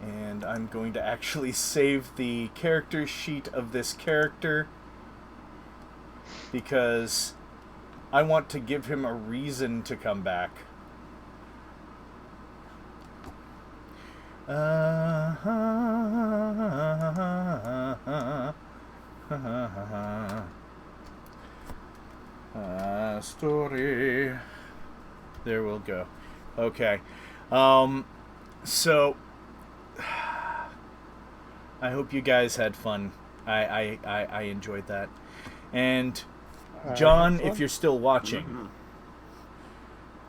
And I'm going to actually save the character sheet of this character, because I want to give him a reason to come back. Story. There we'll go. Okay. So I hope you guys had fun. I enjoyed that. And John, if you're still watching,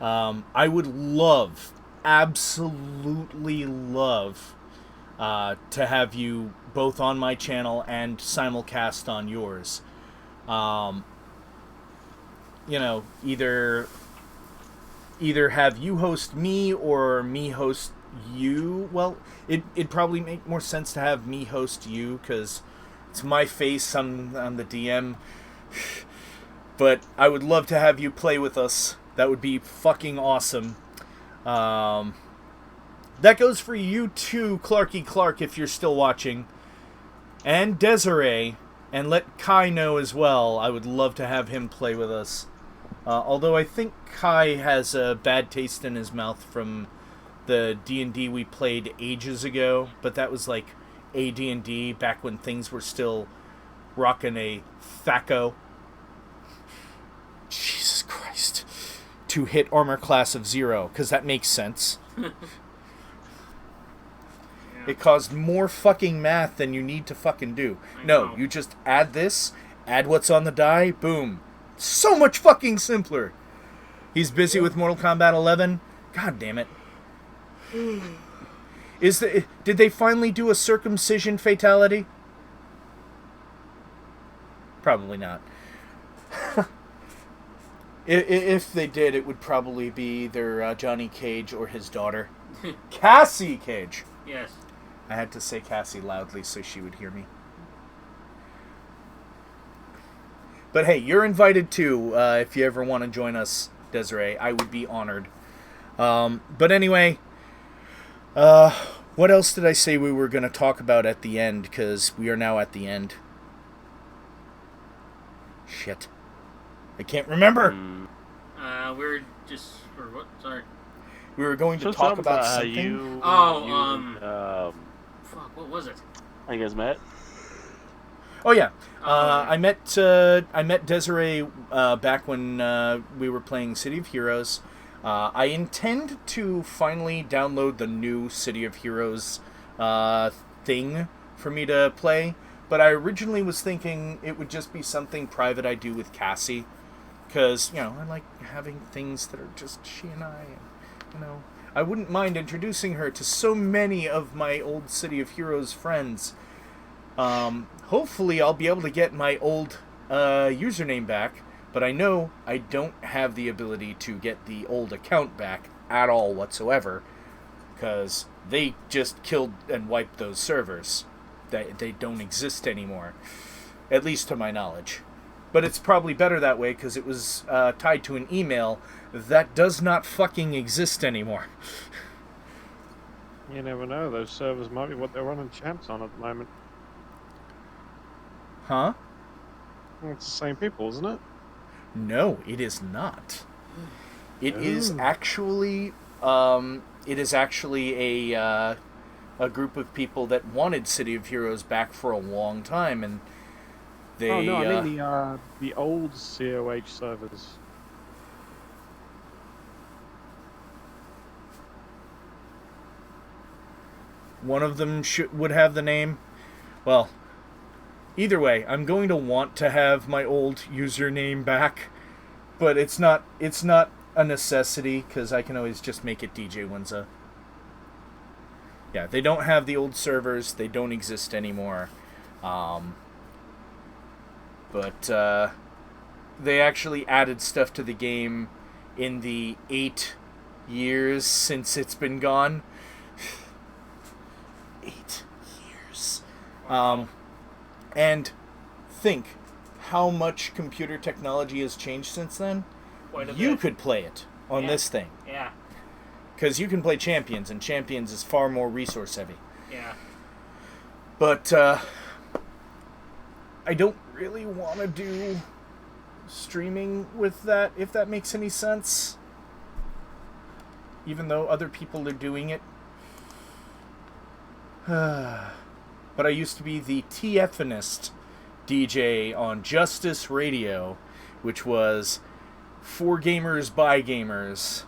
I would love, absolutely love, to have you both on my channel and simulcast on yours. You know, either have you host me or me host you. Well, it'd probably make more sense to have me host you, because it's my face on the DM. But I would love to have you play with us. That would be fucking awesome. That goes for you too, Clarky Clark, if you're still watching. And Desiree. And let Kai know as well. I would love to have him play with us. Although I think Kai has a bad taste in his mouth from the D&D we played ages ago. But that was like AD&D back when things were still rocking a THACO. Jesus Christ. To hit armor class of 0, because that makes sense. It caused more fucking math than you need to fucking do. No, you just add this, add what's on the die, boom. So much fucking simpler. He's busy with Mortal Kombat 11. God damn it. Did they finally do a circumcision fatality? Probably not. If they did, it would probably be either Johnny Cage or his daughter. Cassie Cage. Yes. I had to say Cassie loudly so she would hear me. But hey, you're invited too, if you ever want to join us, Desiree. I would be honored. But anyway, what else did I say we were going to talk about at the end? Because we are now at the end. Shit. I can't remember. We're just... Or what? Sorry. We were going to talk about something. Fuck, what was it? How you guys met? Oh yeah, I met Desiree back when we were playing City of Heroes. I intend to finally download the new City of Heroes thing for me to play, but I originally was thinking it would just be something private I do with Cassie, because you know I like having things that are just she and I, and you know I wouldn't mind introducing her to so many of my old City of Heroes friends. Hopefully I'll be able to get my old username back, but I know I don't have the ability to get the old account back at all whatsoever, because they just killed and wiped those servers. They don't exist anymore, at least to my knowledge. But it's probably better that way, because it was tied to an email that does not fucking exist anymore. You never know. Those servers might be what they're running champs on at the moment. Huh? Well, it's the same people, isn't it? No, it is not. It is actually a group of people that wanted City of Heroes back for a long time, and they. Oh no, I mean the old COH servers. One of them would have the name. Well, either way, I'm going to want to have my old username back, but it's not a necessity, because I can always just make it DJ Winza. Yeah, they don't have the old servers. They don't exist anymore. But they actually added stuff to the game in the 8 years since it's been gone. 8 years. And think how much computer technology has changed since then. You could play it on this thing. Yeah. Because you can play Champions, and Champions is far more resource heavy. Yeah. But I don't really want to do streaming with that, if that makes any sense. Even though other people are doing it. But I used to be the TFNist DJ on Justice Radio, which was for gamers by gamers.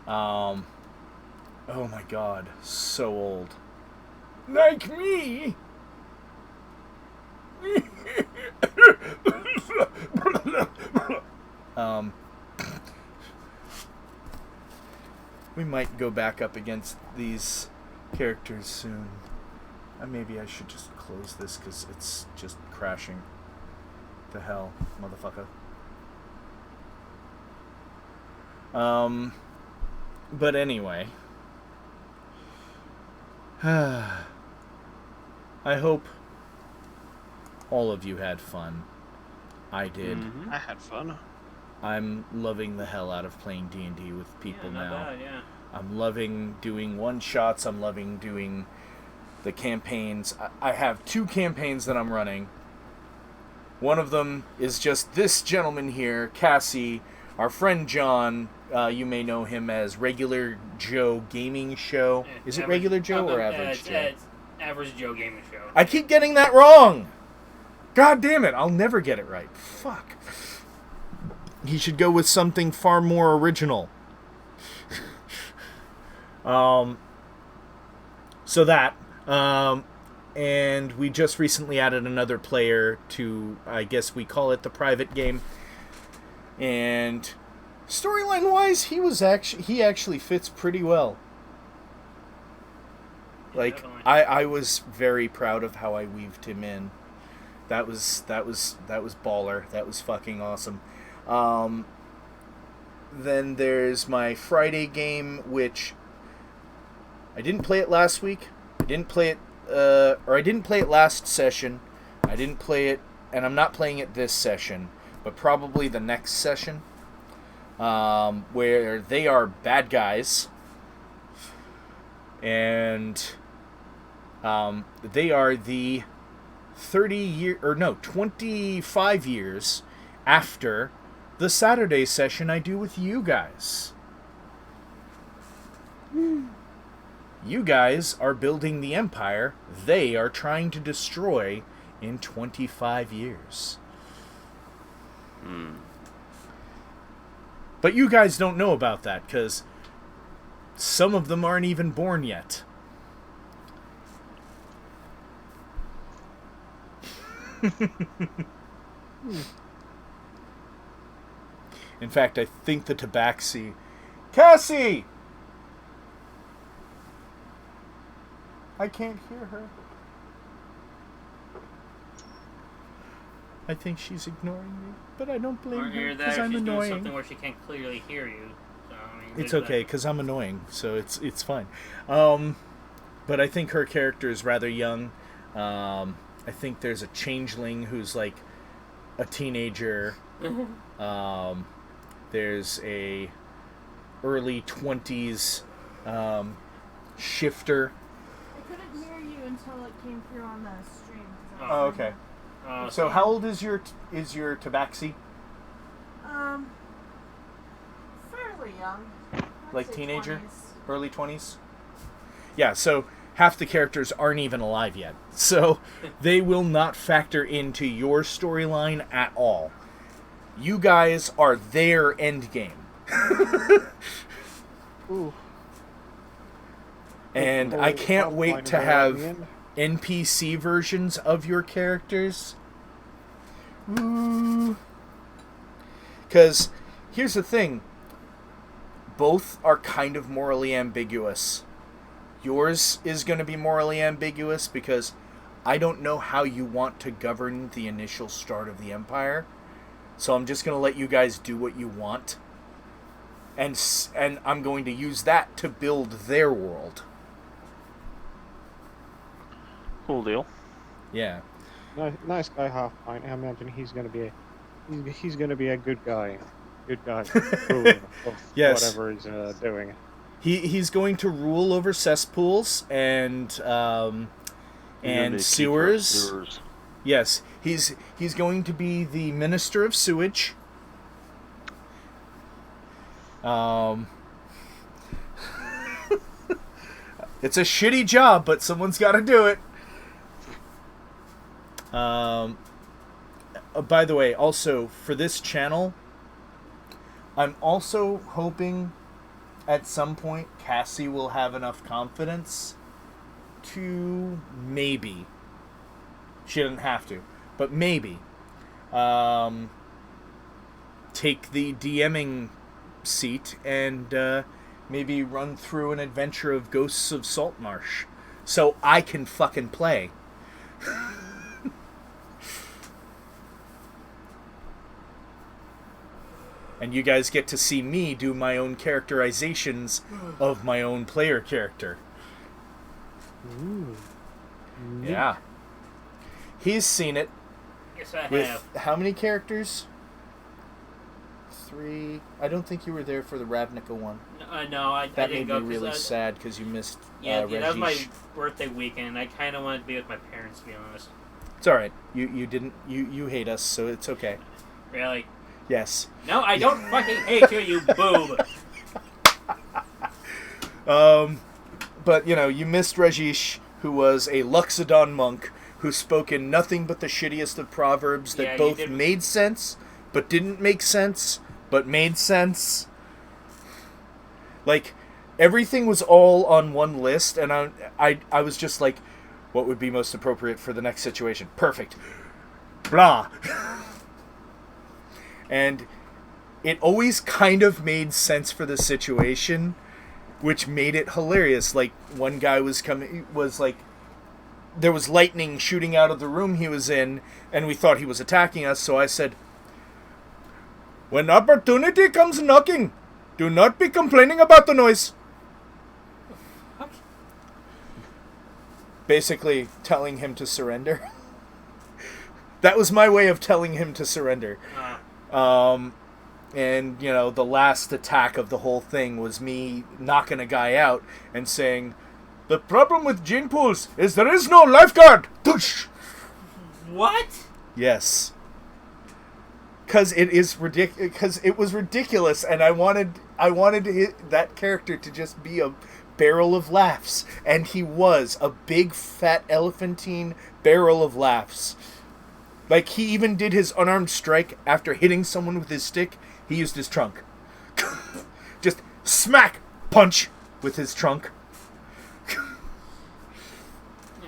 Oh my god, so old. Like me! We might go back up against these characters soon. Maybe I should just close this because it's just crashing. The hell, motherfucker. But anyway. I hope all of you had fun. I did. I had fun. I'm loving the hell out of playing D&D with people not now. Bad, yeah. I'm loving doing one-shots. I'm loving doing the campaigns. I have 2 campaigns that I'm running. One of them is just this gentleman here, Cassie, our friend John. You may know him as Regular Joe Gaming Show. Is it Regular Joe or Average Joe? It's Average Joe Gaming Show. I keep getting that wrong! God damn it, I'll never get it right. Fuck. He should go with something far more original. So that. And we just recently added another player to, I guess we call it the private game. And storyline-wise, he actually fits pretty well. Like, Definitely. I was very proud of how I weaved him in. That was baller. That was fucking awesome. Then there's my Friday game, which I didn't play it last week. I didn't play it last session. I didn't play it, and I'm not playing it this session, but probably the next session, where they are bad guys, and they are the 25 years after the Saturday session I do with you guys. You guys are building the empire they are trying to destroy in 25 years. But you guys don't know about that, because some of them aren't even born yet. In fact, I think the Tabaxi... Cassie! I can't hear her. I think she's ignoring me, but I don't blame her because I'm she's doing annoying. something where she can't clearly hear you. So, I mean, It's there's okay because I'm annoying, so it's fine. But I think her character is rather young. I think there's a changeling who's like a teenager. There's a early 20s shifter. I couldn't hear you until it came through on the stream. Oh, okay. So how old is your Tabaxi? Fairly young. Like say teenager? 20s. Early 20s? Yeah, so half the characters aren't even alive yet. So they will not factor into your storyline at all. You guys are their endgame. Ooh. And I can't wait to have NPC versions of your characters. Ooh. Because here's the thing. Both are kind of morally ambiguous. yours is going to be morally ambiguous because I don't know how you want to govern the initial start of the Empire. So I'm just going to let you guys do what you want. And I'm going to use that to build their world. Cool deal. Yeah. Nice guy, half pint. I imagine he's going to be a good guy. Good guy. Ruler of Yes. whatever he's doing. He's going to rule over cesspools and sewers. Yes, he's going to be the Minister of Sewage. It's a shitty job, but someone's got to do it. By the way, also for this channel, I'm also hoping at some point Cassie will have enough confidence to maybe, she doesn't have to, but maybe take the DMing seat and maybe run through an adventure of Ghosts of Saltmarsh so I can fucking play. And you guys get to see me do my own characterizations of my own player character. Ooh. Yeah. He's seen it. Yes, I With have. how many characters? 3. I don't think you were there for the Ravnica one. No, I That didn't made go. me really sad because you missed Yeah, that was my Rajesh. birthday weekend. I kind of wanted to be with my parents, to be honest. It's alright. You didn't... You hate us, so it's okay. Really? Yes. No, I don't fucking hate you, you boob. But, you know, you missed Rajesh, who was a Luxodon monk who spoke in nothing but the shittiest of proverbs that Yeah, you both did. made sense, but didn't make sense, but made sense. Like, everything was all on one list, and I was just like, what would be most appropriate for the next situation? Perfect. Blah. And it always kind of made sense for the situation, which made it hilarious. Like, one guy was like, there was lightning shooting out of the room he was in, and we thought he was attacking us, so I said, when opportunity comes knocking, do not be complaining about the noise. Basically, telling him to surrender. That was my way of telling him to surrender. And, you know, the last attack of the whole thing was me knocking a guy out and saying, the problem with gene pools is there is no lifeguard. Doosh! What? Yes. Because it is because it was ridiculous, and I wanted that character to just be a barrel of laughs, and he was a big fat elephantine barrel of laughs. Like, he even did his unarmed strike after hitting someone with his stick. He used his trunk. Just smack, punch with his trunk. Yeah,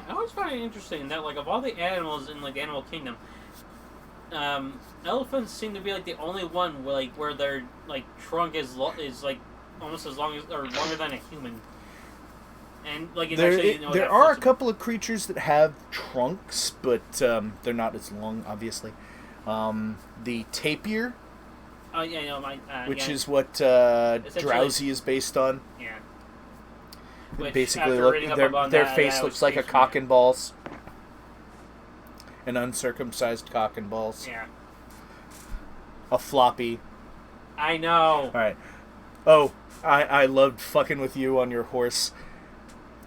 I always find it interesting that, like, of all the animals in, like, the animal kingdom, elephants seem to be, like, the only one where their, like, trunk is like almost as long as or longer than a human. And like it's actually, there are a couple of creatures that have trunks, but they're not as long, obviously. The tapir, Oh yeah, no, which yeah. is what Drowsy is based on. Yeah. Which, Basically, after reading up about their that, face I looks was like a thinking cock and balls, an uncircumcised cock and balls, Yeah. a floppy. I know. All right. Oh, I loved fucking with you on your horse.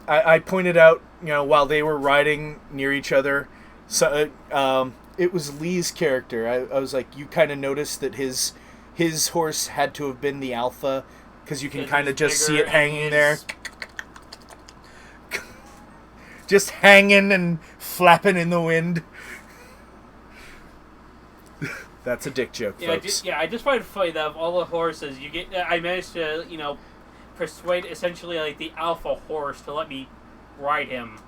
I pointed out, you know, while they were riding near each other, so it was Lee's character. I was like, you kind of noticed that his horse had to have been the alpha, because you can kind of just see it hanging there. Just hanging and flapping in the wind. That's a dick joke, folks. I just find it funny that of all the horses you get, I managed to, you know, persuade essentially like the alpha horse to let me ride him,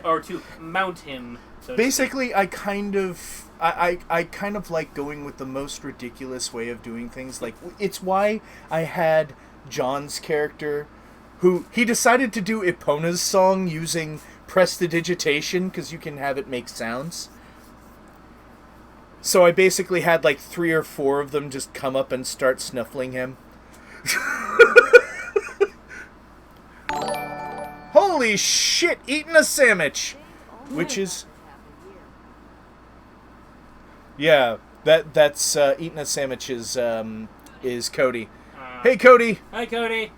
or to mount him. So Basically, I kind of like going with the most ridiculous way of doing things. Like, it's why I had John's character who he decided to do Epona's song using prestidigitation because you can have it make sounds. So I basically had like 3 or 4 of them just come up and start snuffling him. Holy shit, eating a sandwich! Which is... Yeah, that's eating a sandwich is Cody. Hey, Cody! Hi, Cody!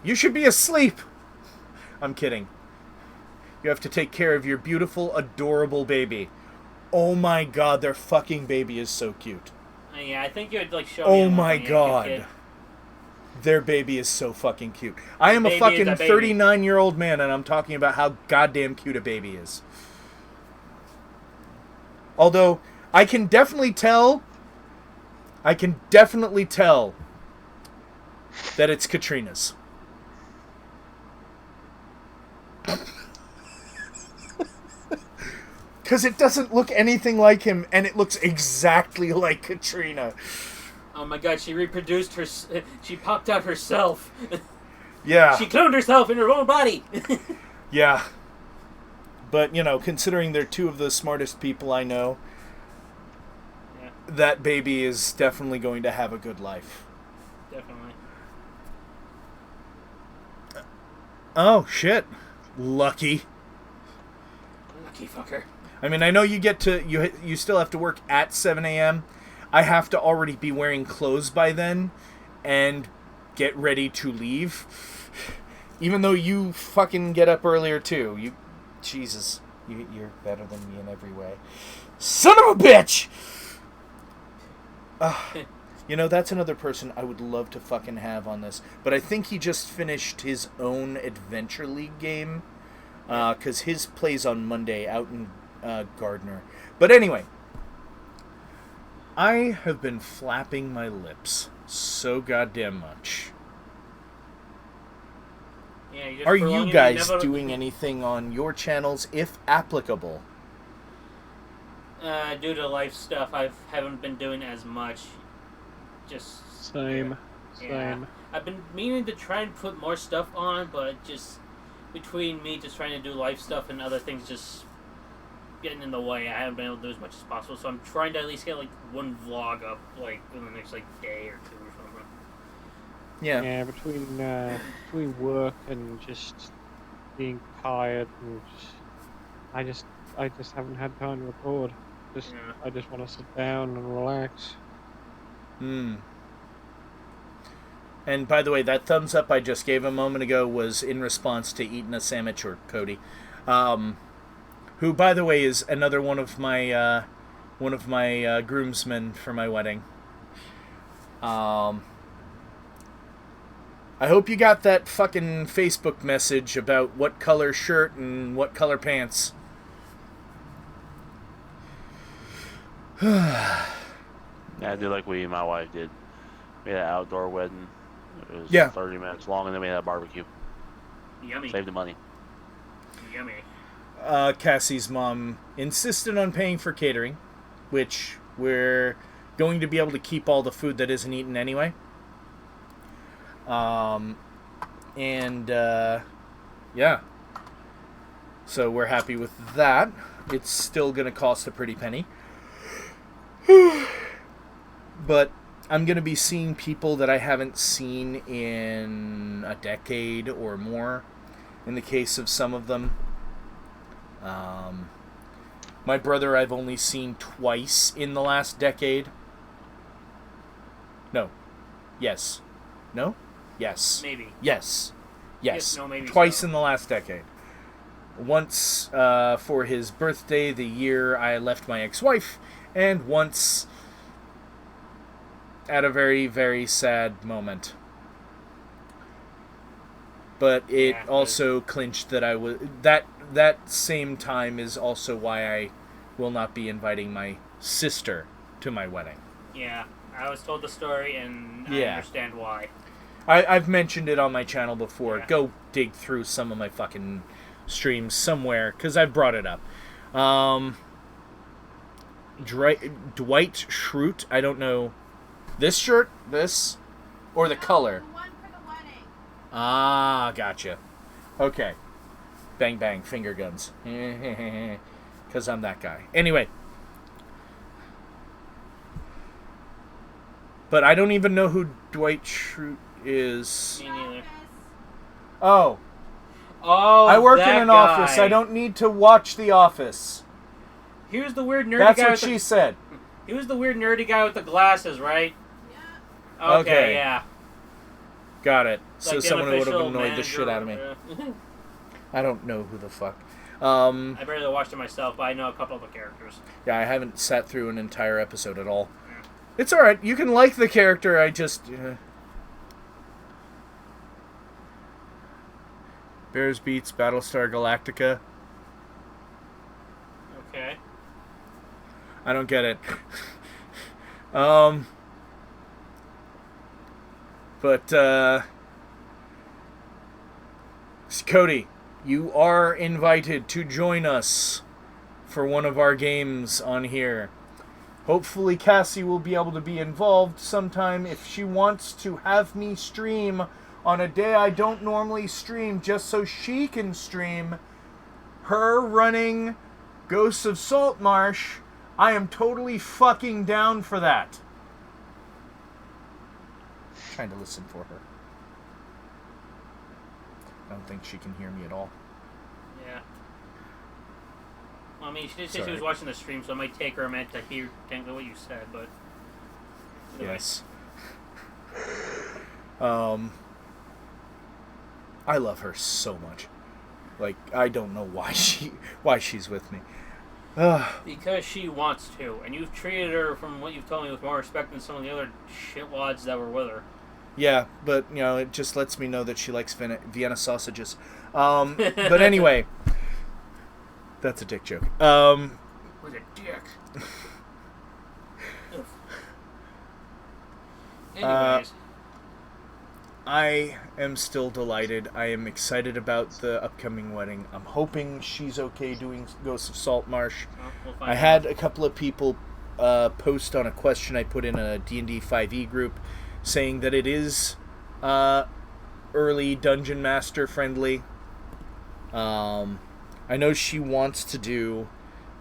You should be asleep! I'm kidding. You have to take care of your beautiful, adorable baby. Oh my god, their fucking baby is so cute. Yeah, I think you had like show me. Oh my god. Their baby is so fucking cute. I am a fucking 39-year-old man, and I'm talking about how goddamn cute a baby is. Although, I can definitely tell that it's Katrina's. Because it doesn't look anything like him, and it looks exactly like Katrina. Oh my god, she reproduced her... She popped out herself. Yeah. She cloned herself in her own body. Yeah. But, you know, considering they're 2 of the smartest people I know, yeah. That baby is definitely going to have a good life. Definitely. Oh, shit. Lucky. Lucky fucker. I mean, I know you get to... You still have to work at 7 a.m., I have to already be wearing clothes by then and get ready to leave. Even though you fucking get up earlier too. Jesus, you're better than me in every way. Son of a bitch! You know, that's another person I would love to fucking have on this. But I think he just finished his own Adventure League game. Because his plays on Monday out in Gardner. But anyway... I have been flapping my lips so goddamn much. Yeah, are you guys doing anything on your channels, if applicable? Due to life stuff, I haven't been doing as much. Just... Same. Yeah. Same. I've been meaning to try and put more stuff on, but just... Between me just trying to do life stuff and other things just... getting in the way, I haven't been able to do as much as possible, so I'm trying to at least get like 1 vlog up like in the next like day or 2 or something. Yeah. Yeah, between work and just being tired and I just haven't had time to record. I just want to sit down and relax. And by the way, that thumbs up I just gave a moment ago was in response to eating a sandwich or Cody. Who, by the way, is another one of my groomsmen for my wedding. I hope you got that fucking Facebook message about what color shirt and what color pants. Yeah, I did like we and my wife did. We had an outdoor wedding. It was 30 minutes long, and then we had a barbecue. Yummy. Saved the money. Yummy. Cassie's mom insisted on paying for catering, which we're going to be able to keep all the food that isn't eaten anyway. Yeah. So we're happy with that. It's still going to cost a pretty penny. But I'm going to be seeing people that I haven't seen in a decade or more, in the case of some of them. My brother I've only seen twice in the last decade. No. Yes. No? Yes. Maybe. Yes. Yes. No, maybe twice so. in the last decade. Once for his birthday, the year I left my ex-wife, and once at a very, very sad moment. But it also clinched that I was... That same time is also why I will not be inviting my sister to my wedding. Yeah, I was told the story, and I understand why. I've mentioned it on my channel before. Yeah. Go dig through some of my fucking streams somewhere, because I've brought it up. Dwight Schrute, I don't know. This shirt? This? Or the color? The one for the wedding. Ah, gotcha. Okay. Bang, bang, finger guns. Because I'm that guy. Anyway. But I don't even know who Dwight Schrute is. Me neither. Oh. Oh, I work in that an guy. office. I don't need to watch The Office. He was the weird nerdy That's guy. what with she the, said. He was the weird nerdy guy with the glasses, right? Yeah. Okay. Yeah. Got it. So Like the someone would have unofficial annoyed the manager shit out of me. or- I don't know who the fuck. I barely watched it myself, but I know a couple of the characters. Yeah, I haven't sat through an entire episode at all. It's alright. You can like the character, I just... Bears beats Battlestar Galactica. Okay. I don't get it. But, Cody, you are invited to join us for one of our games on here. Hopefully Cassie will be able to be involved sometime if she wants to have me stream on a day I don't normally stream, just so she can stream her running Ghosts of Saltmarsh. I am totally fucking down for that. Trying to listen for her. I don't think she can hear me at all. Yeah. Well, I mean, she did say she Sorry. was watching the stream, so it might take her a minute to hear technically what you said, but... Either way. Yes. I love her so much. Like, I don't know why she's with me. Because she wants to, and you've treated her, from what you've told me, with more respect than some of the other shitwads that were with her. Yeah, but, you know, it just lets me know that she likes Vienna sausages. But anyway, that's a dick joke. With a dick. Anyways. I am still delighted. I am excited about the upcoming wedding. I'm hoping she's okay doing Ghosts of Saltmarsh. We'll find I out. had a couple of people post on a question I put in a D&D 5e group saying that it is early Dungeon Master friendly. I know she wants to do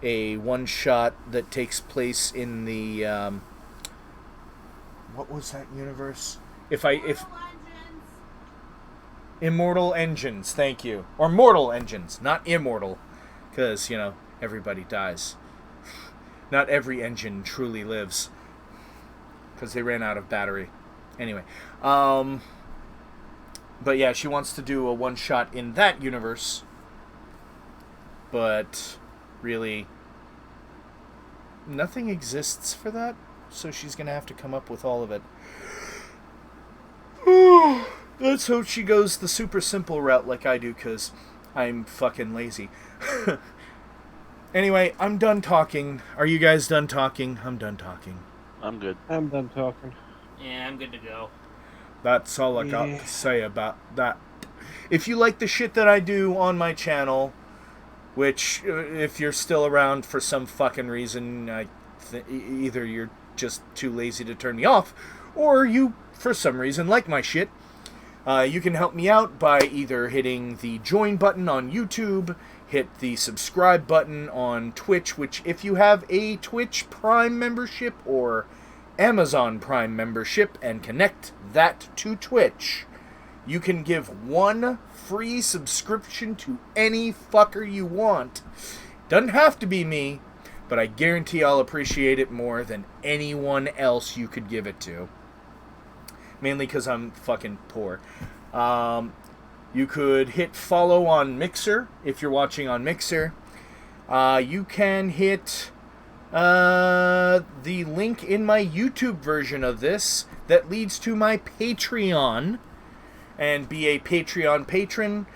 a one-shot that takes place in the... what was that universe? If Immortal Engines, thank you. Or Mortal Engines, not Immortal. Because, you know, everybody dies. Not every engine truly lives. Because they ran out of battery. Anyway. But yeah, she wants to do a one-shot in that universe. But, really, nothing exists for that. So she's going to have to come up with all of it. Let's hope she goes the super simple route like I do, because I'm fucking lazy. Anyway, I'm done talking. Are you guys done talking? I'm done talking. I'm good. I'm done talking. Yeah, I'm good to go. That's all I got to say about that. If you like the shit that I do on my channel, which, if you're still around for some fucking reason, either you're just too lazy to turn me off, or you, for some reason, like my shit, you can help me out by either hitting the join button on YouTube, hit the subscribe button on Twitch, which if you have a Twitch Prime membership or Amazon Prime membership and connect that to Twitch, you can give one free subscription to any fucker you want. Doesn't have to be me, but I guarantee I'll appreciate it more than anyone else you could give it to. Mainly because I'm fucking poor. You could hit follow on Mixer if you're watching on Mixer. You can hit the link in my YouTube version of this that leads to my Patreon and be a Patreon patron.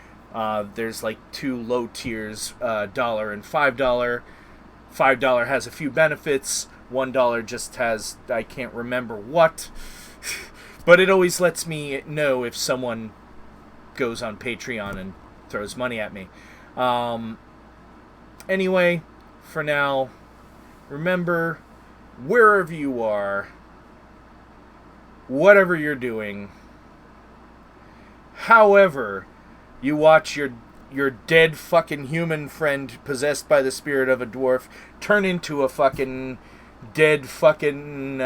There's like two low tiers, $1 and $5. $5 has a few benefits. $1 just has, I can't remember what. But it always lets me know if someone goes on Patreon and throws money at me. Anyway, for now, remember, wherever you are, whatever you're doing, However, you watch your dead fucking human friend possessed by the spirit of a dwarf turn into a fucking dead fucking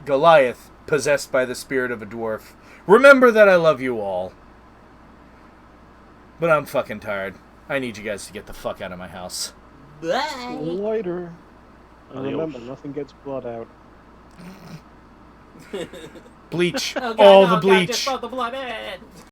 Goliath possessed by the spirit of a dwarf. Remember that I love you all. But I'm fucking tired. I need you guys to get the fuck out of my house. Bye. Later. And Adios. remember, nothing gets blood out. Bleach. Oh, God, All no, the God, bleach. just throw the blood in.